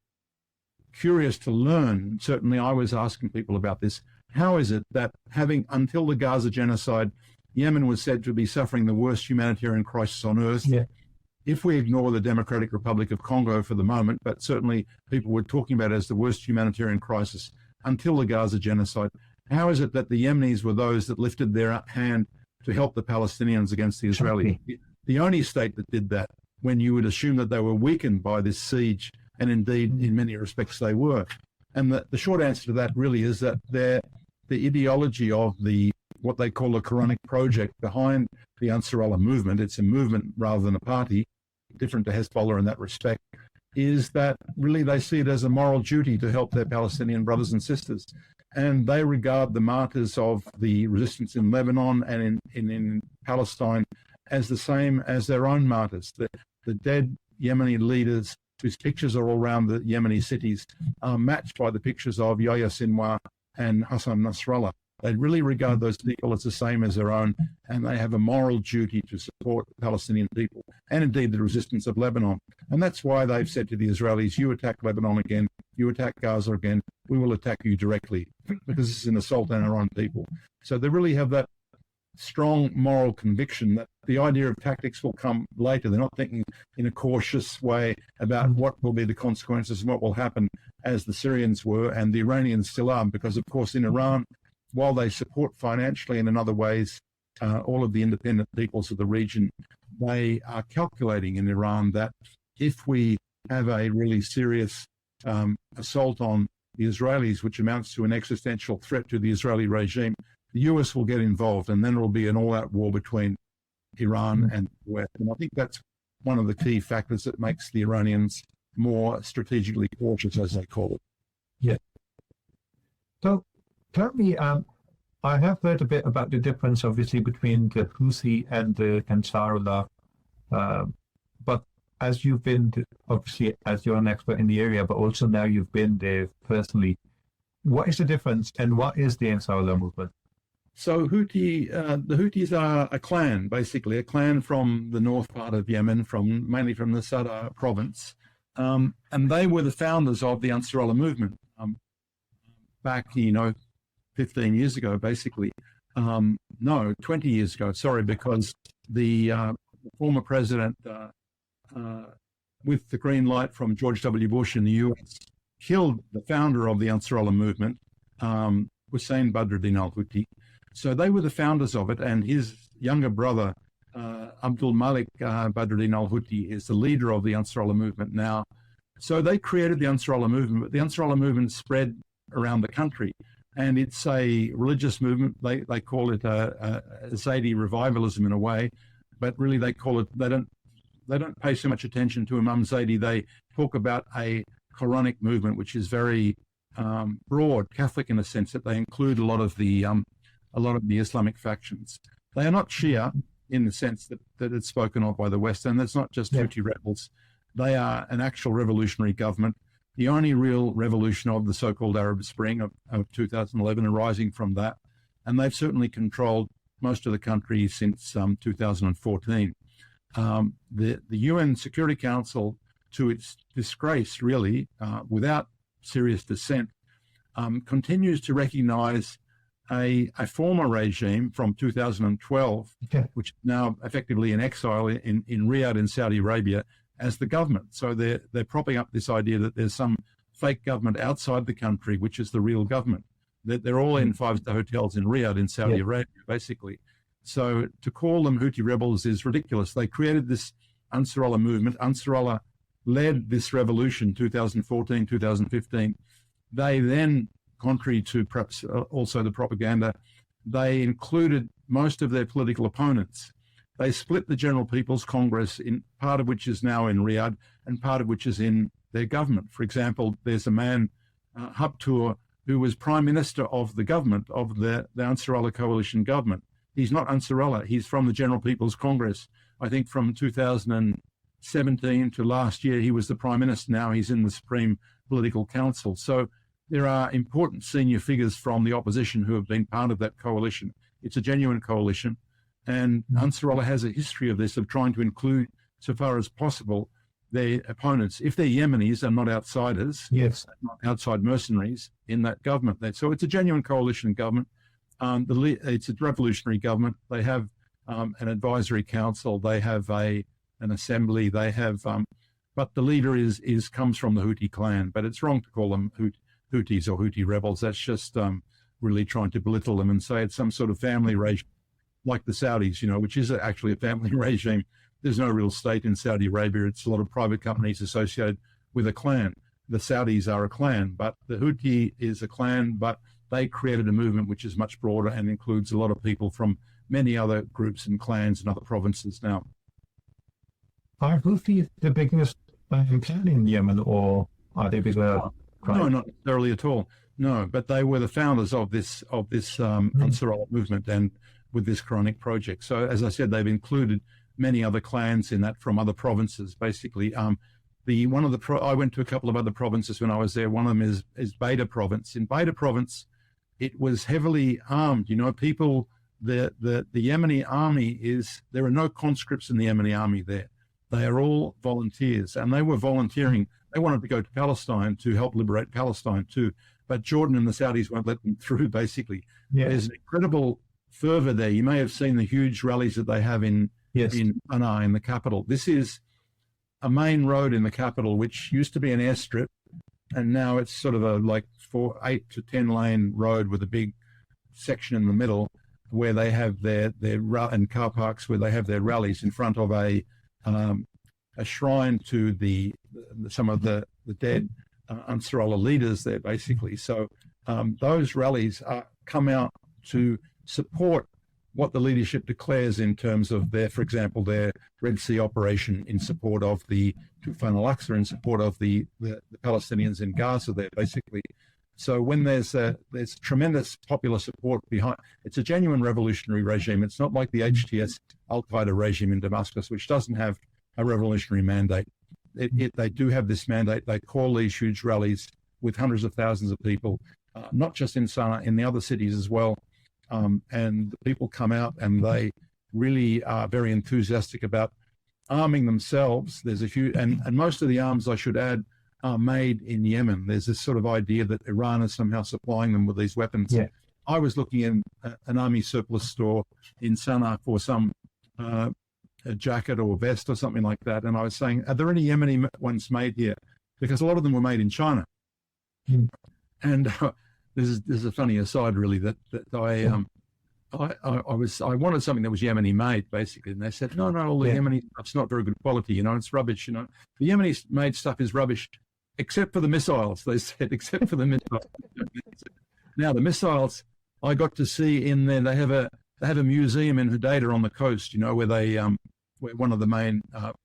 B: curious to learn. Certainly I was asking people about this. How is it that until the Gaza genocide, Yemen was said to be suffering the worst humanitarian crisis on earth? Yeah. If we ignore the Democratic Republic of Congo for the moment, but certainly people were talking about it as the worst humanitarian crisis until the Gaza genocide, how is it that the Yemenis were those that lifted their hand to help the Palestinians against the Israelis? The only state that did that, when you would assume that they were weakened by this siege. And indeed, in many respects, they were. And the short answer to that really is that the ideology of what they call the Quranic project behind the Ansarullah movement, it's a movement rather than a party, different to Hezbollah in that respect, is that really they see it as a moral duty to help their Palestinian brothers and sisters. And they regard the martyrs of the resistance in Lebanon and in Palestine as the same as their own martyrs. The dead Yemeni leaders whose pictures are all around the Yemeni cities, are matched by the pictures of Yahya Sinwar and Hassan Nasrallah. They really regard those people as the same as their own, and they have a moral duty to support the Palestinian people, and indeed the resistance of Lebanon. And that's why they've said to the Israelis, you attack Lebanon again, you attack Gaza again, we will attack you directly, because this is an assault on our own people. So they really have that strong moral conviction that the idea of tactics will come later. They're not thinking in a cautious way about what will be the consequences and what will happen, as the Syrians were and the Iranians still are, because of course in Iran, while they support financially and in other ways all of the independent peoples of the region, they are calculating in Iran that if we have a really serious assault on the Israelis, which amounts to an existential threat to the Israeli regime, the US will get involved, and then it will be an all-out war between Iran and the West. And I think that's one of the key factors that makes the Iranians more strategically cautious, as they call it.
A: Yeah. So tell me, I have heard a bit about the difference, obviously, between the Houthi and the Ansarullah. But as you've been, obviously, as you're an expert in the area, but also now you've been there personally, what is the difference and what is the Ansarullah movement?
B: So the Houthis are a clan, basically, a clan from the north part of Yemen, mainly from the Sadr province. And they were the founders of the Ansarullah movement back, 15 years ago, basically. No, 20 years ago, sorry, because the former president, with the green light from George W. Bush in the US, killed the founder of the Ansarullah movement, Hussein Badruddin al-Houthi. So they were the founders of it, and his younger brother, Abdul Malik Badruddin al-Houthi, is the leader of the Ansarullah movement now. So they created the Ansarullah movement, but the Ansarullah movement spread around the country, and it's a religious movement. They call it a Zaidi revivalism in a way, but really they call it, they don't pay so much attention to Imam Zaidi. They talk about a Quranic movement, which is very broad, Catholic in a sense, that they include a lot of the Islamic factions. They are not Shia in the sense that it's spoken of by the West, and it's not just Houthi rebels. They are an actual revolutionary government, the only real revolution of the so-called Arab Spring of 2011 arising from that, and they've certainly controlled most of the country since 2014. The UN Security Council, to its disgrace, really, without serious dissent, continues to recognize a former regime from 2012, which is now effectively in exile in Riyadh in Saudi Arabia, as the government. So they're propping up this idea that there's some fake government outside the country, which is the real government. They're all in five-star hotels in Riyadh in Saudi Arabia, basically. So to call them Houthi rebels is ridiculous. They created this Ansarullah movement. Ansarullah led this revolution, 2014, 2015. They then, contrary to perhaps also the propaganda, they included most of their political opponents. They split the General People's Congress, in part of which is now in Riyadh and part of which is in their government. For example, there's a man, Habtour, who was prime minister of the government, of the Ansarullah coalition government. He's not Ansarullah. He's from the General People's Congress. I think from 2017 to last year, he was the prime minister. Now he's in the Supreme Political Council. So there are important senior figures from the opposition who have been part of that coalition. It's a genuine coalition. And Ansarullah has a history of this, of trying to include, so far as possible, their opponents, if they're Yemenis and not outsiders, not outside mercenaries in that government. So it's a genuine coalition government. It's a revolutionary government. They have an advisory council. They have an assembly. They have, but the leader comes from the Houthi clan. But it's wrong to call them Houthis or Houthi rebels. That's just really trying to belittle them and say it's some sort of family regime, like the Saudis, which is actually a family regime. There's no real state in Saudi Arabia. It's a lot of private companies associated with a clan. The Saudis are a clan, but the Houthi is a clan, but they created a movement which is much broader and includes a lot of people from many other groups and clans and other provinces now.
A: Are Houthis the biggest clan in Yemen, or are they bigger?
B: No, not necessarily at all. No, but they were the founders of this Ansarullah movement and with this Quranic project. So as I said, they've included many other clans in that from other provinces, basically. I went to a couple of other provinces when I was there. One of them is Beta province. In Beta province, it was heavily armed. People, the Yemeni army there are no conscripts in the Yemeni army there. They are all volunteers, and they were volunteering. They wanted to go to Palestine to help liberate Palestine too, but Jordan and the Saudis won't let them through, basically. There's an incredible fervor there. You may have seen the huge rallies that they have in Sanaa, in the capital. This is a main road in the capital, which used to be an airstrip, and now it's sort of a 8 to 10 lane road with a big section in the middle where they have their and car parks where they have their rallies in front of a a shrine to some of the dead Ansarullah leaders there, basically. So those rallies come out to support what the leadership declares in terms of for example, their Red Sea operation in support of the Tufan al-Aqsa, in support of the Palestinians in Gaza there, basically. So when there's tremendous popular support behind, it's a genuine revolutionary regime. It's not like the HTS Al-Qaeda regime in Damascus, which doesn't have a revolutionary mandate. They do have this mandate. They call these huge rallies with hundreds of thousands of people, not just in Sana'a, in the other cities as well. And the people come out and they really are very enthusiastic about arming themselves. There's a few, and most of the arms, I should add, are made in Yemen. There's this sort of idea that Iran is somehow supplying them with these weapons. Yeah. I was looking in an army surplus store in Sana'a for some a jacket or vest or something like that, and I was saying, are there any Yemeni ones made here? Because a lot of them were made in China. And this is a funny aside, really, that I wanted something that was Yemeni made, basically, and they said, no, all the Yemeni stuff's not very good quality, it's rubbish, The Yemeni made stuff is rubbish, except for the missiles, they said, except for the missiles. Now, the missiles, I got to see in there, they have a museum in Hodeidah on the coast, where they, where one of the main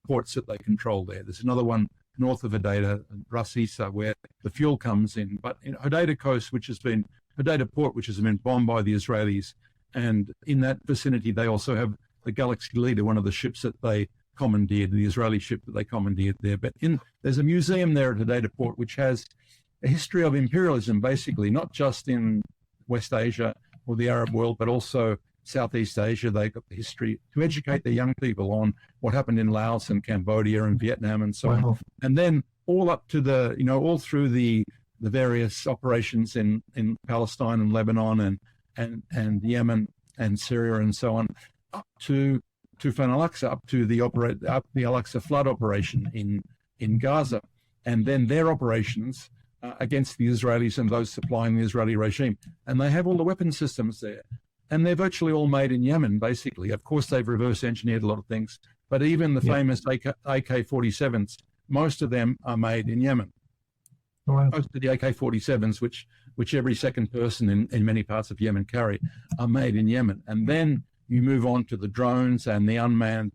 B: ports that they control there. There's another one north of Hodeidah, Ras Isa, where the fuel comes in. But in Hodeidah coast, Hodeidah port, which has been bombed by the Israelis, and in that vicinity, they also have the Galaxy Leader, one of the ships that they commandeered, the Israeli ship that they commandeered there. But there's a museum there at Hodeidah port, which has a history of imperialism, basically, not just in West Asia or the Arab world, but also Southeast Asia. They got the history to educate their young people on what happened in Laos and Cambodia and Vietnam and so on. And then all up to all through the various operations in Palestine and Lebanon and Yemen and Syria and so on, up to Tufan al-Aqsa, up to the Al-Aqsa flood operation in Gaza, and then their operations against the Israelis and those supplying the Israeli regime. And they have all the weapon systems there. And they're virtually all made in Yemen, basically. Of course, they've reverse engineered a lot of things, but even the famous AK-47s, most of them are made in Yemen. Most of the AK-47s, which every second person in many parts of Yemen carry, are made in Yemen. And then you move on to the drones and the unmanned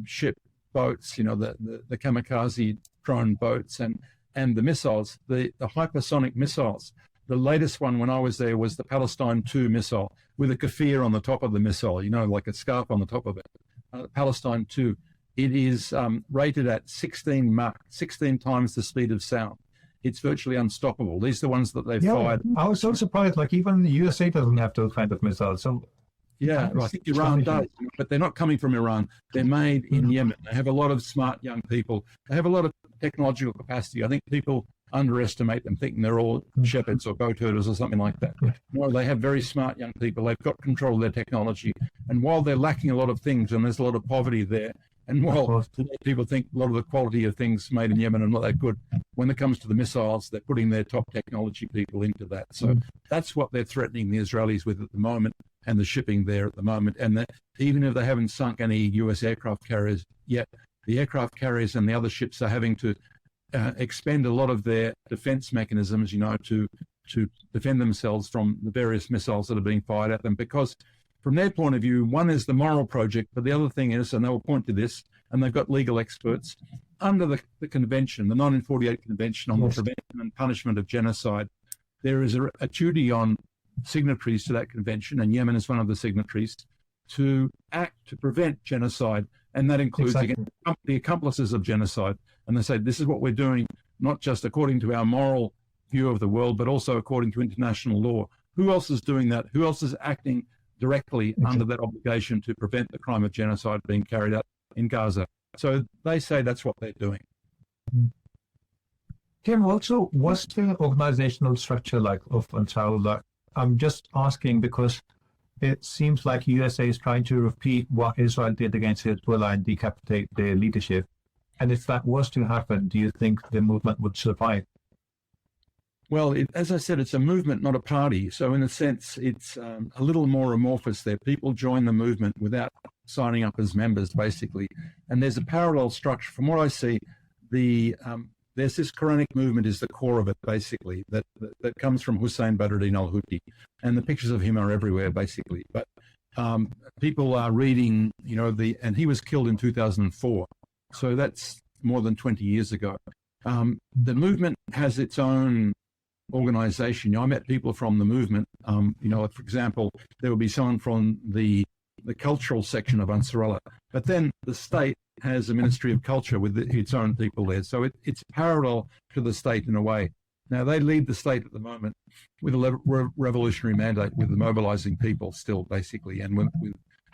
B: ship boats, the kamikaze drone boats and the missiles, the hypersonic missiles. The latest one when I was there was the Palestine 2 missile with a kafir on the top of the missile, like a scarf on the top of it. Palestine 2, it is rated at 16 Mach, 16 times the speed of sound. It's virtually unstoppable. These are the ones that they've fired. I
A: was so surprised, even the USA doesn't have those kind of missiles. So
B: yeah, I think Iran does, but they're not coming from Iran. They're made in Yemen. They have a lot of smart young people. They have a lot of technological capacity. I think people underestimate them, thinking they're all shepherds or goat herders or something like that. No, they have very smart young people. They've got control of their technology. And while they're lacking a lot of things, and there's a lot of poverty there, and while people think a lot of the quality of things made in Yemen are not that good, when it comes to the missiles, they're putting their top technology people into that. So that's what they're threatening the Israelis with at the moment, and the shipping there at the moment. And that even if they haven't sunk any US aircraft carriers yet, the aircraft carriers and the other ships are having to expend a lot of their defense mechanisms, to defend themselves from the various missiles that are being fired at them. Because from their point of view, one is the moral project, but the other thing is, and they will point to this, and they've got legal experts, under the convention, the 1948 Convention on the Prevention and Punishment of Genocide, there is a duty on signatories to that convention, and Yemen is one of the signatories, to act to prevent genocide, and that includes against the accomplices of genocide. And they say, this is what we're doing, not just according to our moral view of the world, but also according to international law. Who else is doing that? Who else is acting directly under that obligation to prevent the crime of genocide being carried out in Gaza? So they say that's what they're doing.
A: Tim, also, what's the organizational structure like of Ansarullah? I'm just asking because it seems like USA is trying to repeat what Israel did against Hezbollah and decapitate their leadership. And if that was to happen, do you think the movement would survive?
B: Well, as I said, it's a movement, not a party. So in a sense, it's a little more amorphous there. People join the movement without signing up as members, basically. And there's a parallel structure. From what I see, there's this Quranic movement is the core of it, basically, that comes from Hussein Badruddin al-Houthi. And the pictures of him are everywhere, basically. But people are reading, and he was killed in 2004. So that's more than 20 years ago. The movement has its own organization. I met people from the movement. For example, there will be someone from the cultural section of Ansarullah, but then the state has a Ministry of Culture with its own people there. So it's parallel to the state in a way. Now, they lead the state at the moment with a revolutionary mandate, with the mobilizing people still, basically, and with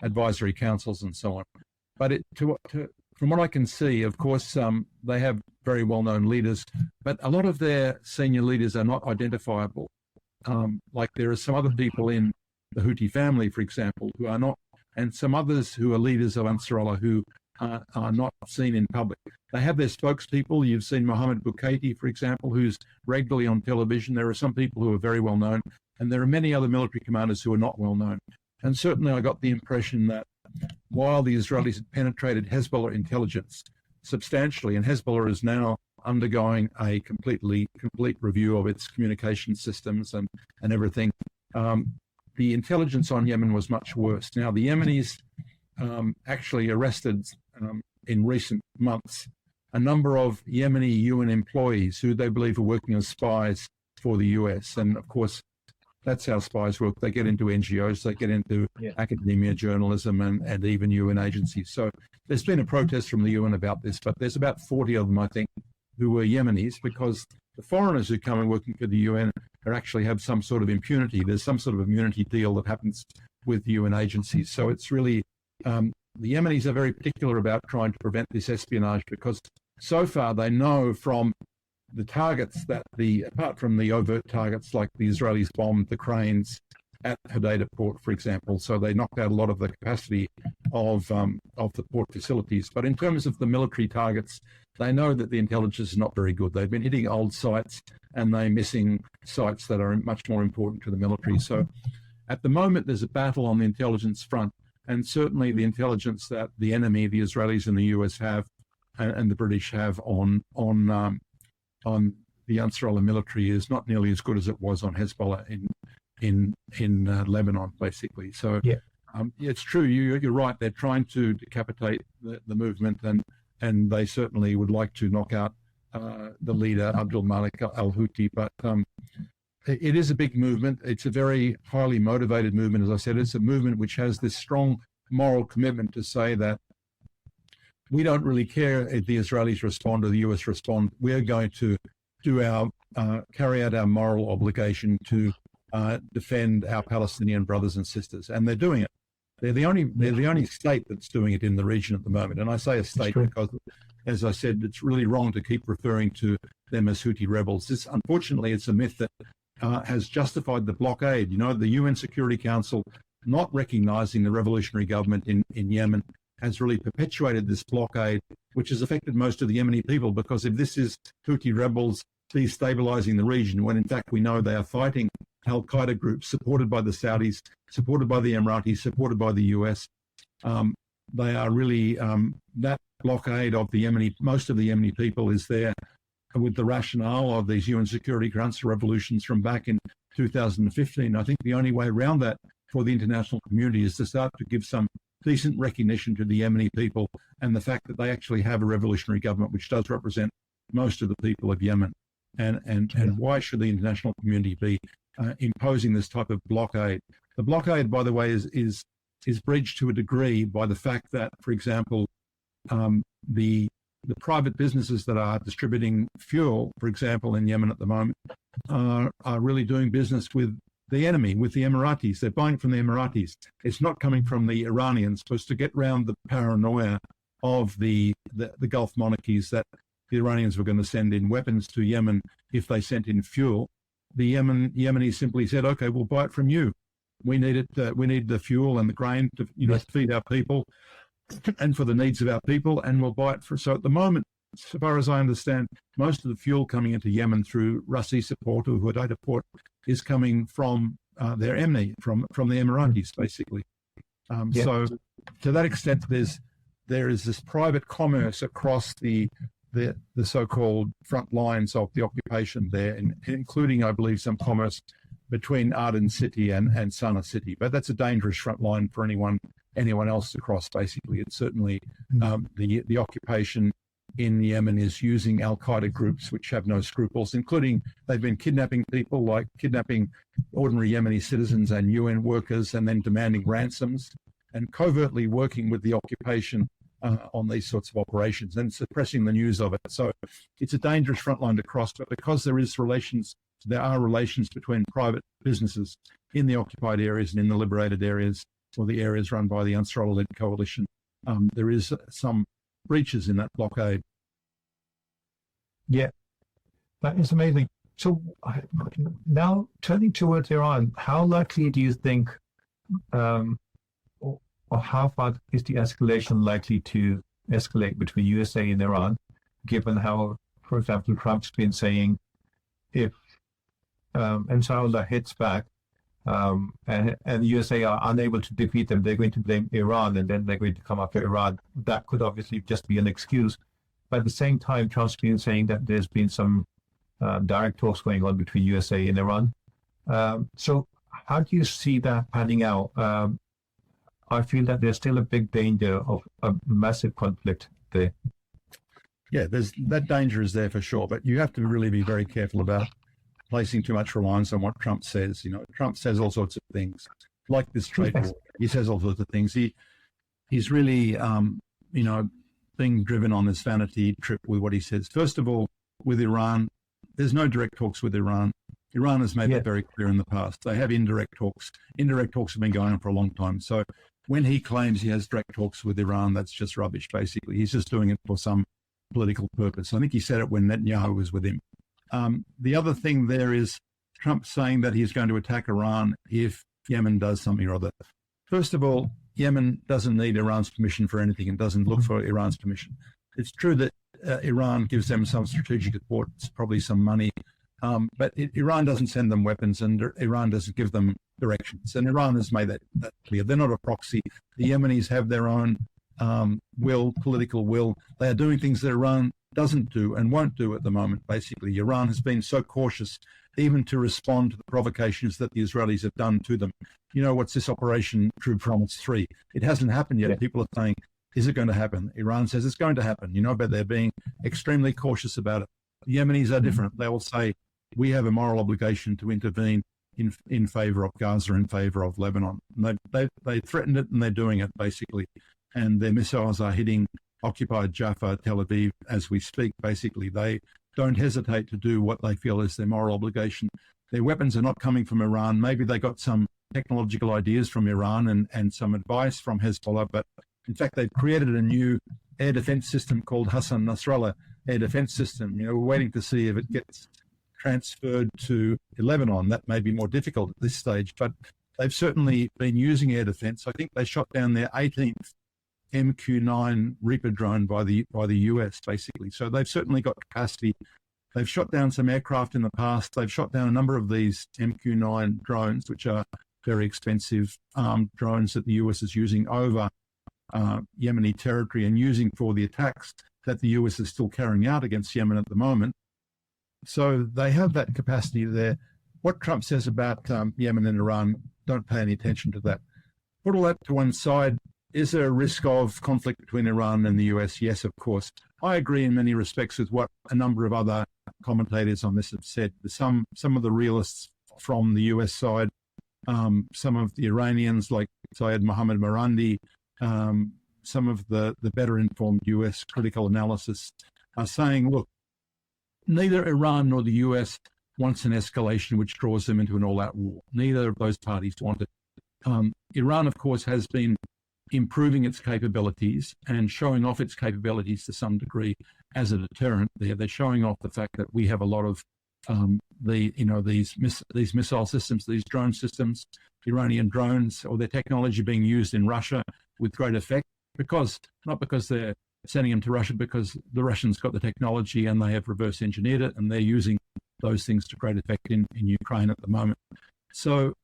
B: advisory councils and so on. But from what I can see, of course, they have very well-known leaders, but a lot of their senior leaders are not identifiable. Like there are some other people in the Houthi family, for example, who are not, and some others who are leaders of Ansarullah who are not seen in public. They have their spokespeople. You've seen Mohammed Boukaiti, for example, who's regularly on television. There are some people who are very well known, and there are many other military commanders who are not well known. And certainly I got the impression that while the Israelis had penetrated Hezbollah intelligence substantially, and Hezbollah is now undergoing a complete review of its communication systems and everything, the intelligence on Yemen was much worse. Now, the Yemenis actually arrested in recent months a number of Yemeni UN employees who they believe are working as spies for the US. And of course, that's how spies work. They get into NGOs, they get into academia, journalism, and even UN agencies. So there's been a protest from the UN about this, but there's about 40 of them, I think, who were Yemenis, because the foreigners who come and working for the UN actually have some sort of impunity. There's some sort of immunity deal that happens with UN agencies. So it's really, the Yemenis are very particular about trying to prevent this espionage, because so far they know from the targets that apart from the overt targets, like the Israelis bombed the cranes at Hodeidah port, for example, so they knocked out a lot of the capacity of the port facilities. But in terms of the military targets, they know that the intelligence is not very good. They've been hitting old sites, and they're missing sites that are much more important to the military. So at the moment, there's a battle on the intelligence front, and certainly the intelligence that the enemy, the Israelis and the US have, and the British have on the Ansarullah military is not nearly as good as it was on Hezbollah in Lebanon, basically. So it's true. You're right. They're trying to decapitate the movement, and they certainly would like to knock out the leader, Abdul Malik al-Houthi. But it is a big movement. It's a very highly motivated movement. As I said, it's a movement which has this strong moral commitment to say that we don't really care if the Israelis respond or the US respond. We're going to carry out our moral obligation to defend our Palestinian brothers and sisters, and they're doing it. They're the only state that's doing it in the region at the moment. And I say a state because, as I said, it's really wrong to keep referring to them as Houthi rebels. Unfortunately, it's a myth that has justified the blockade. The UN Security Council not recognizing the revolutionary government in Yemen has really perpetuated this blockade, which has affected most of the Yemeni people, because if this is Houthi rebels destabilizing the region, when in fact we know they are fighting al-Qaeda groups supported by the Saudis, supported by the Emiratis, supported by the US, they are really, that blockade of most of the Yemeni people is there with the rationale of these UN Security Council revolutions from back in 2015. I think the only way around that for the international community is to start to give some decent recognition to the Yemeni people and the fact that they actually have a revolutionary government which does represent most of the people of Yemen. And why should the international community be imposing this type of blockade? The blockade, by the way, is bridged to a degree by the fact that, for example, the private businesses that are distributing fuel, for example, in Yemen at the moment, are really doing business with the enemy, with the Emiratis. They're buying from the Emiratis. It's not coming from the Iranians, because to get around the paranoia of the Gulf monarchies that the Iranians were going to send in weapons to Yemen if they sent in fuel, the Yemenis simply said, okay, we'll buy it from you. We need it. We need the fuel and the grain to feed our people and for the needs of our people, and we'll buy it for. So at the moment, so far as I understand, most of the fuel coming into Yemen through Ras Isa port or Hodeidah port is coming from their Yemeni, from the Emiratis, basically. So to that extent, there is this private commerce across the so-called front lines of the occupation there, including, I believe, some commerce between Aden City and Sana'a City. But that's a dangerous front line for anyone else to cross, basically. It's certainly the occupation in Yemen is using al-Qaeda groups which have no scruples, including they've been kidnapping people, like kidnapping ordinary Yemeni citizens and UN workers, and then demanding ransoms, and covertly working with the occupation on these sorts of operations and suppressing the news of it. So it's a dangerous front line to cross, but because there are relations between private businesses in the occupied areas and in the liberated areas, or the areas run by the Ansarullah-led coalition, there is some breaches in that blockade.
A: Yeah, that is amazing. So now turning towards Iran, how likely do you think, or how far is the escalation likely to escalate between USA and Iran, given how, for example, Trump's been saying if Ansarullah hits back and the USA are unable to defeat them, they're going to blame Iran, and then they're going to come after Iran. That could obviously just be an excuse. But at the same time, Trump's been saying that there's been some direct talks going on between USA and Iran. So how do you see that panning out? I feel that there's still a big danger of a massive conflict there.
B: Yeah, that danger is there for sure, but you have to really be very careful about placing too much reliance on what Trump says. You know, Trump says all sorts of things, like this trade war. He says all sorts of things. He's really, being driven on this vanity trip with what he says. First of all, with Iran, there's no direct talks with Iran. Iran has made that very clear in the past. They have indirect talks. Indirect talks have been going on for a long time. So when he claims he has direct talks with Iran, that's just rubbish, basically. He's just doing it for some political purpose. I think he said it when Netanyahu was with him. The other thing there is Trump saying that he's going to attack Iran if Yemen does something or other. First of all, Yemen doesn't need Iran's permission for anything and doesn't look for Iran's permission. It's true that Iran gives them some strategic support, probably some money, but Iran doesn't send them weapons, and Iran doesn't give them directions. And Iran has made that clear. They're not a proxy. The Yemenis have their own political will. They are doing things that Iran doesn't do and won't do at the moment, basically. Iran has been so cautious even to respond to the provocations that the Israelis have done to them. You know, what's this Operation True Promise 3? It hasn't happened yet. People are saying, is it going to happen? Iran says it's going to happen, but they're being extremely cautious about it. The Yemenis are different. They will say, we have a moral obligation to intervene in favor of Gaza, in favor of Lebanon. And they threatened it, and they're doing it, basically. And their missiles are hitting occupied Jaffa, Tel Aviv, as we speak. Basically, they don't hesitate to do what they feel is their moral obligation. Their weapons are not coming from Iran. Maybe they got some technological ideas from Iran and some advice from Hezbollah, but in fact, they've created a new air defense system called Hassan Nasrallah air defense system. We're waiting to see if it gets transferred to Lebanon. That may be more difficult at this stage, but they've certainly been using air defense. I think they shot down their 18th MQ-9 Reaper drone by the US, basically. So they've certainly got capacity. They've shot down some aircraft in the past. They've shot down a number of these MQ-9 drones, which are very expensive drones that the US is using over Yemeni territory and using for the attacks that the US is still carrying out against Yemen at the moment. So they have that capacity there. What Trump says about Yemen and Iran, don't pay any attention to that. Put all that to one side. Is there a risk of conflict between Iran and the US? Yes, of course. I agree in many respects with what a number of other commentators on this have said. Some of the realists from the US side, some of the Iranians like Syed Mohammed Marandi, some of the better informed US critical analysis are saying, look, neither Iran nor the US wants an escalation which draws them into an all-out war. Neither of those parties want it. Iran, of course, has been improving its capabilities and showing off its capabilities to some degree as a deterrent. They're showing off the fact that we have a lot of these missile systems, these drone systems, Iranian drones, or their technology being used in Russia with great effect, not because they're sending them to Russia because the Russians got the technology and they have reverse engineered it, and they're using those things to great effect in Ukraine at the moment. So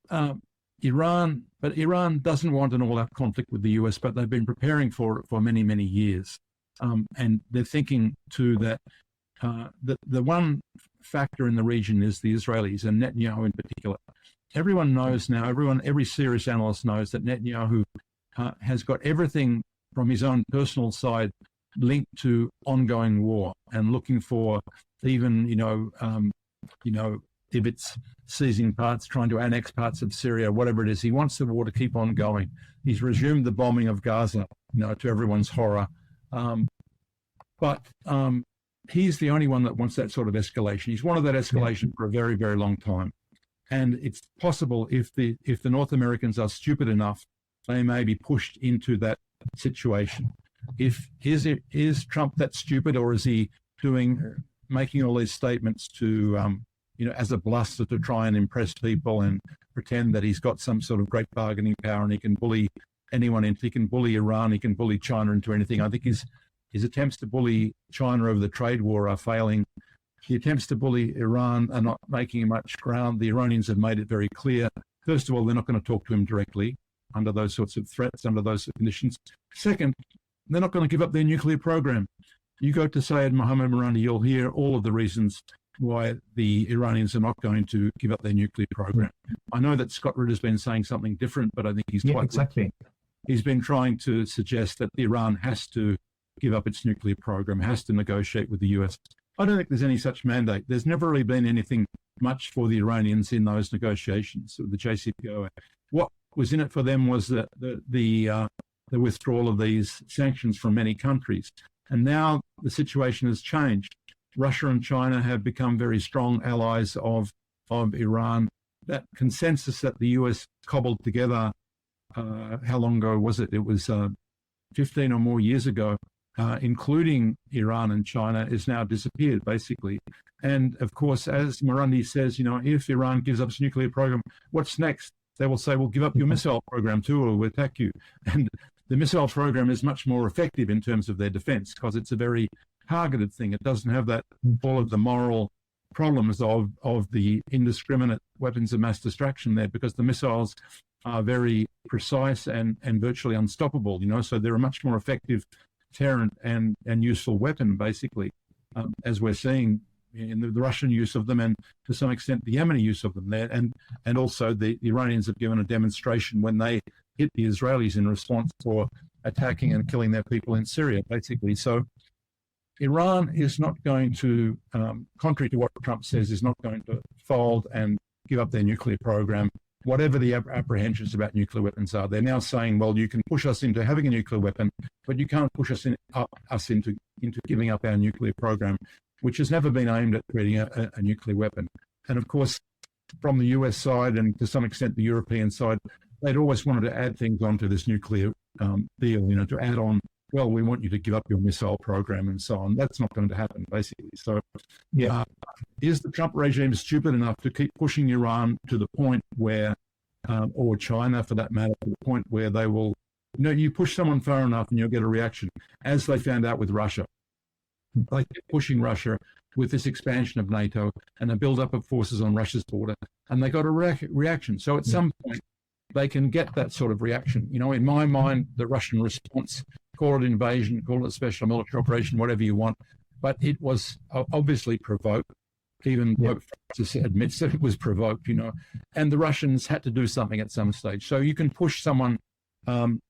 B: Iran doesn't want an all-out conflict with the US, but they've been preparing for it for many, many years. And they're thinking too that the one factor in the region is the Israelis, and Netanyahu in particular. Everyone knows now, every serious analyst knows that Netanyahu has got everything from his own personal side linked to ongoing war and looking for even, if it's seizing parts, trying to annex parts of Syria, whatever it is, he wants the war to keep on going. He's resumed the bombing of Gaza, to everyone's horror. But he's the only one that wants that sort of escalation. He's wanted that escalation for a very, very long time. And it's possible if the North Americans are stupid enough, they may be pushed into that situation. Is Trump that stupid, or is he making all these statements to, as a bluster to try and impress people and pretend that he's got some sort of great bargaining power and he can bully anyone into, he can bully Iran, he can bully China into anything. I think his attempts to bully China over the trade war are failing. The attempts to bully Iran are not making much ground. The Iranians have made it very clear. First of all, they're not going to talk to him directly under those sorts of threats, under those conditions. Second, they're not going to give up their nuclear program. You go to Sayed Mohammed Marandi, you'll hear all of the reasons why the Iranians are not going to give up their nuclear program. I know that Scott Ritter's been saying something different, but I think he's quite
A: exactly.
B: He's been trying to suggest that Iran has to give up its nuclear program, has to negotiate with the US. I don't think there's any such mandate. There's never really been anything much for the Iranians in those negotiations with the JCPOA. What was in it for them was the withdrawal of these sanctions from many countries. And now the situation has changed. Russia and China have become very strong allies of Iran. That consensus that the US cobbled together, how long ago was it? It was 15 or more years ago, including Iran and China, is now disappeared, basically. And of course, as Marandi says, if Iran gives up its nuclear program, what's next? They will say, well, give up your missile program too, or we'll attack you. And the missile program is much more effective in terms of their defense because it's a very targeted thing. It doesn't have all of the moral problems of the indiscriminate weapons of mass destruction there, because the missiles are very precise and virtually unstoppable, so they're a much more effective deterrent and useful weapon, basically, as we're seeing in the Russian use of them, and to some extent the Yemeni use of them there. And also the Iranians have given a demonstration when they hit the Israelis in response for attacking and killing their people in Syria, basically. So Iran is not going to, contrary to what Trump says, is not going to fold and give up their nuclear program, whatever the apprehensions about nuclear weapons are. They're now saying, well, you can push us into having a nuclear weapon, but you can't push us into giving up our nuclear program, which has never been aimed at creating a nuclear weapon. And of course, from the US side and to some extent the European side, they'd always wanted to add things onto this nuclear deal, to add on, well, we want you to give up your missile program and so on. That's not going to happen, basically. So is the Trump regime stupid enough to keep pushing Iran to the point where, or China for that matter, to the point where they will, you push someone far enough and you'll get a reaction, as they found out with Russia. They kept pushing Russia with this expansion of NATO and a build-up of forces on Russia's border, and they got a reaction. So at some point, they can get that sort of reaction. In my mind, the Russian response, call it invasion, call it special military operation, whatever you want, but it was obviously provoked. Even Pope Francis admits that it was provoked, and the Russians had to do something at some stage. So you can push someone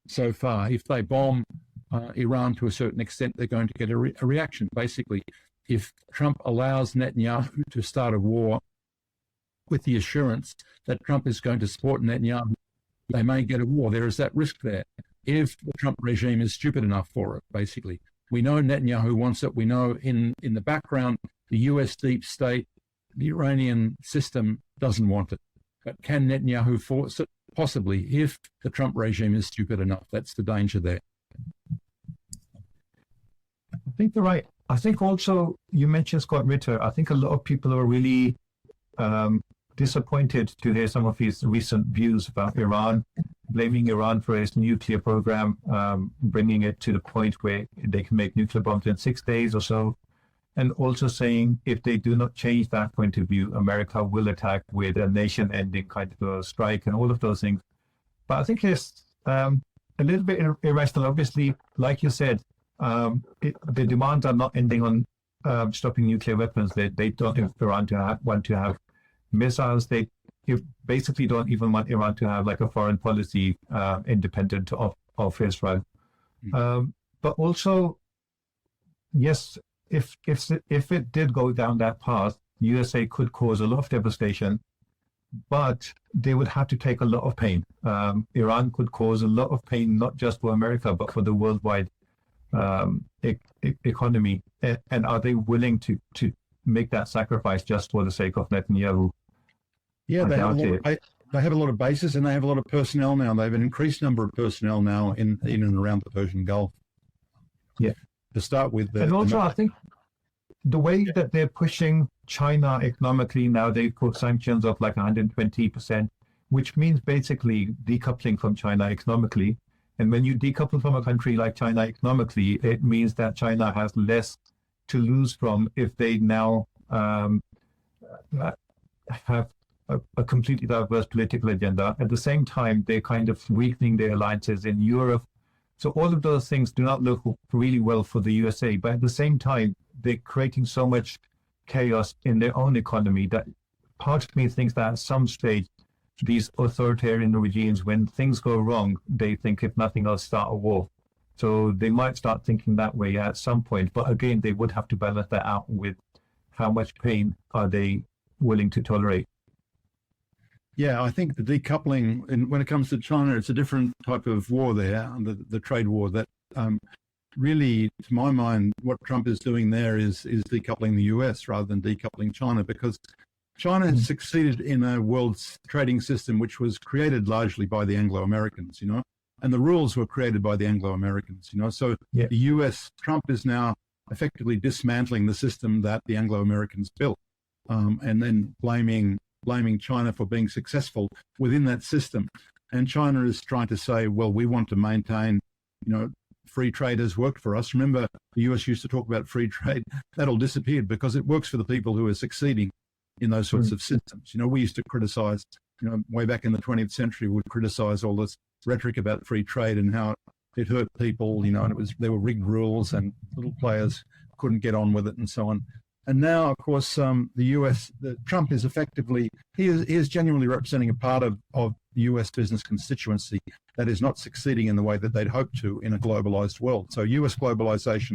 B: so far. If they bomb Iran to a certain extent, they're going to get a reaction. Basically, if Trump allows Netanyahu to start a war with the assurance that Trump is going to support Netanyahu, they may get a war. There is that risk there. If the Trump regime is stupid enough for it, basically. We know Netanyahu wants it. We know in the background, the US deep state, the Iranian system doesn't want it. But can Netanyahu force it? Possibly, if the Trump regime is stupid enough. That's the danger there.
A: I think you're right. I think also, you mentioned Scott Ritter. I think a lot of people are really disappointed to hear some of his recent views about Iran. blaming Iran for its nuclear program, bringing it to the point where they can make nuclear bombs in 6 days or so, and also saying if they do not change that point of view, America will attack with a nation-ending kind of a strike and all of those things. But I think it's a little bit irrational. Obviously, like you said, the demands are not ending on stopping nuclear weapons. They don't want to have missiles. They basically don't even want Iran to have like a foreign policy independent of Israel. But also, yes, if it did go down that path, USA could cause a lot of devastation, but they would have to take a lot of pain. Iran could cause a lot of pain, not just for America, but for the worldwide economy. And are they willing to make that sacrifice just for the sake of Netanyahu?
B: Yeah, they have a lot of bases and they have a lot of personnel now. They have an increased number of personnel now in and around the Persian Gulf.
A: Yeah.
B: To start with.
A: And also, I think the way that they're pushing China economically now, they put sanctions of like 120%, which means basically decoupling from China economically. And when you decouple from a country like China economically, it means that China has less to lose from if they now have a completely diverse political agenda. At the same time, they're kind of weakening their alliances in Europe. So all of those things do not look really well for the USA. But at the same time, they're creating so much chaos in their own economy that part of me thinks that at some stage, these authoritarian regimes, when things go wrong, they think, if nothing else, start a war. So they might start thinking that way at some point. But again, they would have to balance that out with how much pain are they willing to tolerate.
B: Yeah, I think the decoupling, and when it comes to China, it's a different type of war there, the trade war that really, to my mind, what Trump is doing there is decoupling the US rather than decoupling China, because China has succeeded in a world trading system which was created largely by the Anglo-Americans, and the rules were created by the Anglo-Americans, So the US, Trump is now effectively dismantling the system that the Anglo-Americans built, and then blaming China for being successful within that system. And China is trying to say, well, we want to maintain, free trade has worked for us. Remember, the US used to talk about free trade. That all disappeared because it works for the people who are succeeding in those sorts of systems. We used to criticize, way back in the 20th century, would criticize all this rhetoric about free trade and how it hurt people, and there were rigged rules and little players couldn't get on with it and so on. And now, of course, the US, Trump is effectively, he is genuinely representing a part of the US business constituency that is not succeeding in the way that they'd hoped to in a globalized world. So US globalization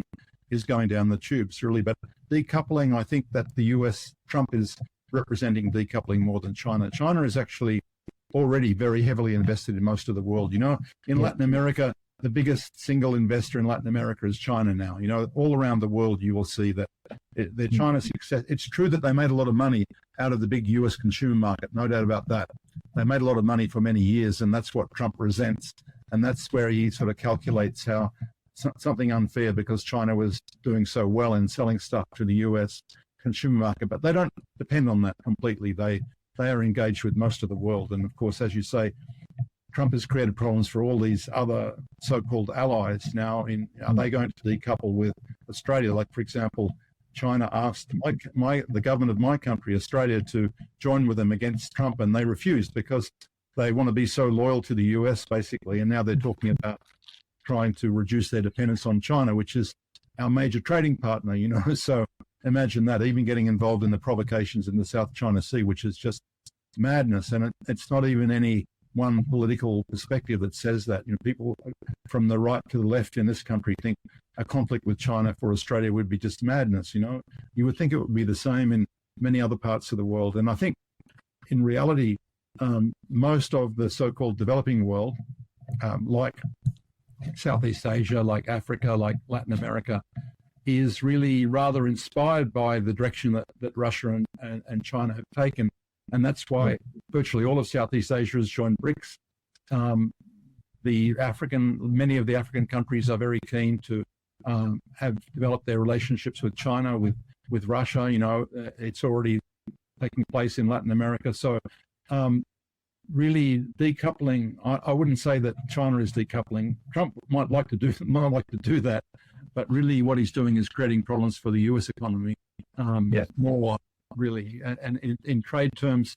B: is going down the tubes, really. But decoupling, I think that the US, Trump is representing decoupling more than China. China is actually already very heavily invested in most of the world. In Latin America, the biggest single investor in Latin America is China now. All around the world, you will see that their China's success. It's true that they made a lot of money out of the big US consumer market, no doubt about that. They made a lot of money for many years, and that's what Trump resents. And that's where he sort of calculates how something unfair because China was doing so well in selling stuff to the US consumer market. But they don't depend on that completely. They are engaged with most of the world. And of course, as you say, Trump has created problems for all these other so-called allies now. Are they going to decouple with Australia? Like, for example, China asked the government of my country, Australia, to join with them against Trump, and they refused because they want to be so loyal to the US, basically. And now they're talking about trying to reduce their dependence on China, which is our major trading partner, So imagine that, even getting involved in the provocations in the South China Sea, which is just madness. And it's not even any one political perspective that says that. People from the right to the left in this country think a conflict with China for Australia would be just madness. You would think it would be the same in many other parts of the world. And I think in reality, most of the so-called developing world, like Southeast Asia, like Africa, like Latin America, is really rather inspired by the direction that Russia and China have taken. And that's why virtually all of Southeast Asia has joined BRICS. Many of the African countries are very keen to have developed their relationships with China, with Russia. It's already taking place in Latin America. So really decoupling. I wouldn't say that China is decoupling. Trump might like to do that, but really what he's doing is creating problems for the U.S. economy more, really. And in trade terms,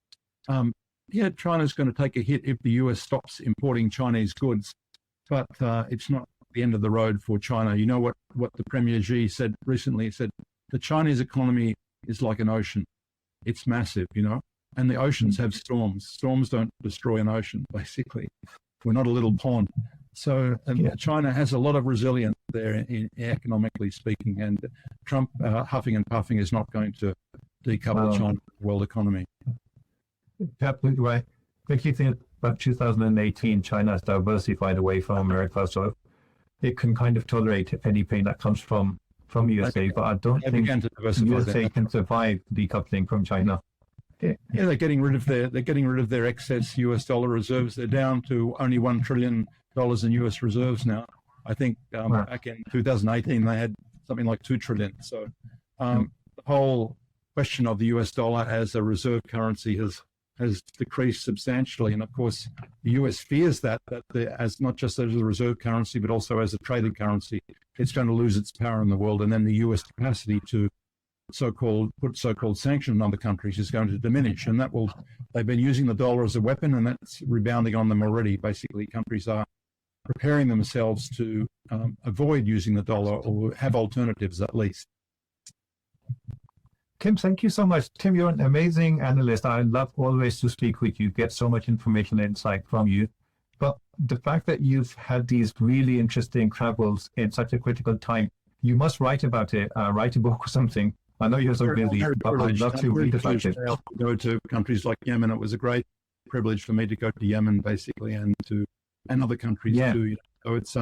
B: China's going to take a hit if the U.S. stops importing Chinese goods, but it's not the end of the road for China. You know what the Premier Xi said recently? He said, the Chinese economy is like an ocean. It's massive, and the oceans have storms. Storms don't destroy an ocean, basically. We're not a little pond. So China has a lot of resilience there, economically speaking, and Trump huffing and puffing is not going to decouple China from the world economy.
A: Absolutely right. If you think about 2018, China has diversified away from America, so it can kind of tolerate any pain that comes from USA, but I don't think USA can survive decoupling from China.
B: Yeah, they're getting rid of their excess US dollar reserves. They're down to only $1 trillion in US reserves now. I think back in 2018 they had something like $2 trillion. So the whole question of the US dollar as a reserve currency has decreased substantially, and of course the US fears that as not just as a reserve currency but also as a traded currency, it's going to lose its power in the world, and then the US capacity to put so-called sanctions on other countries is going to diminish, and they've been using the dollar as a weapon, and that's rebounding on them already. Basically, countries are preparing themselves to avoid using the dollar or have alternatives at least.
A: Tim, thank you so much. Tim, you're an amazing analyst. I love always to speak with you, get so much information and insight from you. But the fact that you've had these really interesting travels in such a critical time, you must write about it, write a book or something. I know you're so busy, but I'd love to read about it.
B: Go to countries like Yemen. It was a great privilege for me to go to Yemen, basically, and other countries too. So it's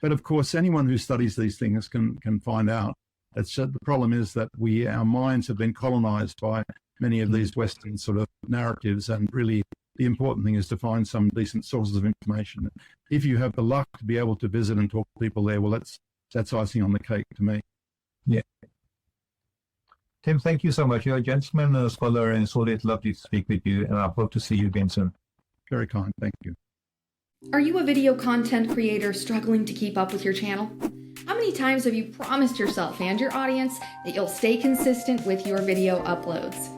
B: but of course, anyone who studies these things can find out. The problem is that our minds have been colonized by many of these Western sort of narratives, and really the important thing is to find some decent sources of information. If you have the luck to be able to visit and talk to people there, well, that's icing on the cake to me.
A: Yeah. Tim, thank you so much. You're a gentleman, a scholar, and it's always lovely to speak with you, and I hope to see you again soon.
B: Very kind. Thank you.
C: Are you a video content creator struggling to keep up with your channel? How many times have you promised yourself and your audience that you'll stay consistent with your video uploads?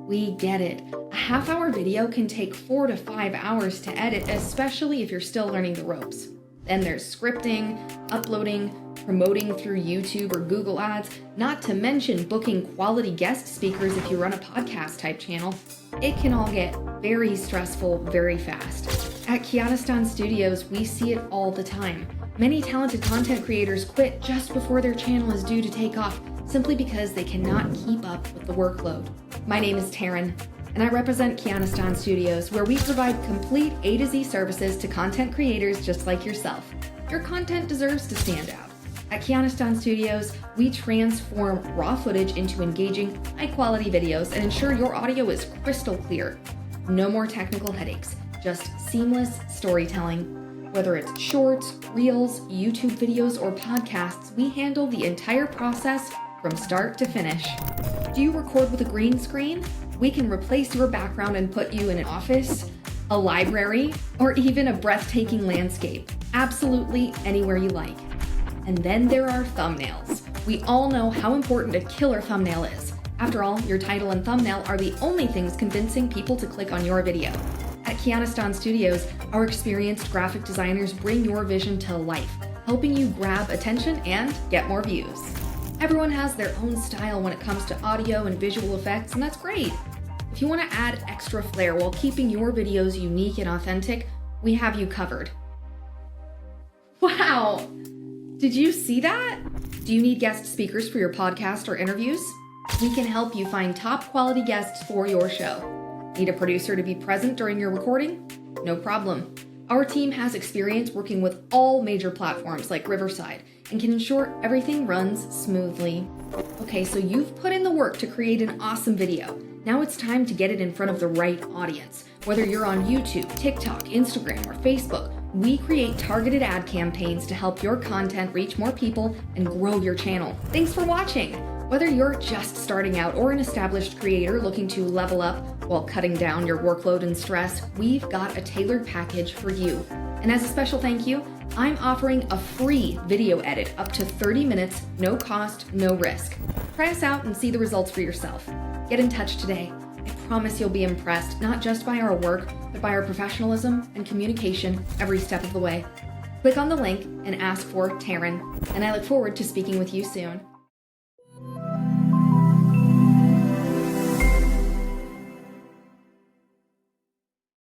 C: We get it. A half-hour video can take 4 to 5 hours to edit, especially if you're still learning the ropes. Then there's scripting, uploading, promoting through YouTube or Google Ads, not to mention booking quality guest speakers if you run a podcast type channel. It can all get very stressful very fast. At Kianistan Studios, we see it all the time. Many talented content creators quit just before their channel is due to take off, simply because they cannot keep up with the workload. My name is Taryn, and I represent Kianistan Studios, where we provide complete A to Z services to content creators just like yourself. Your content deserves to stand out. At Kianistan Studios, we transform raw footage into engaging, high-quality videos and ensure your audio is crystal clear. No more technical headaches, just seamless storytelling. Whether it's shorts, reels, YouTube videos, or podcasts, we handle the entire process from start to finish. Do you record with a green screen? We can replace your background and put you in an office, a library, or even a breathtaking landscape. Absolutely anywhere you like. And then there are thumbnails. We all know how important a killer thumbnail is. After all, your title and thumbnail are the only things convincing people to click on your video. At Kianistan Studios, our experienced graphic designers bring your vision to life, helping you grab attention and get more views. Everyone has their own style when it comes to audio and visual effects, and that's great. If you want to add extra flair while keeping your videos unique and authentic, we have you covered. Wow! Did you see that? Do you need guest speakers for your podcast or interviews? We can help you find top quality guests for your show. Need a producer to be present during your recording? No problem. Our team has experience working with all major platforms like Riverside and can ensure everything runs smoothly. Okay, so you've put in the work to create an awesome video. Now it's time to get it in front of the right audience. Whether you're on YouTube, TikTok, Instagram, or Facebook, we create targeted ad campaigns to help your content reach more people and grow your channel. Thanks for watching. Whether you're just starting out or an established creator looking to level up while cutting down your workload and stress, we've got a tailored package for you. And as a special thank you, I'm offering a free video edit up to 30 minutes, no cost, no risk. Try us out and see the results for yourself. Get in touch today. I promise you'll be impressed, not just by our work, but by our professionalism and communication every step of the way. Click on the link and ask for Taryn, and I look forward to speaking with you soon.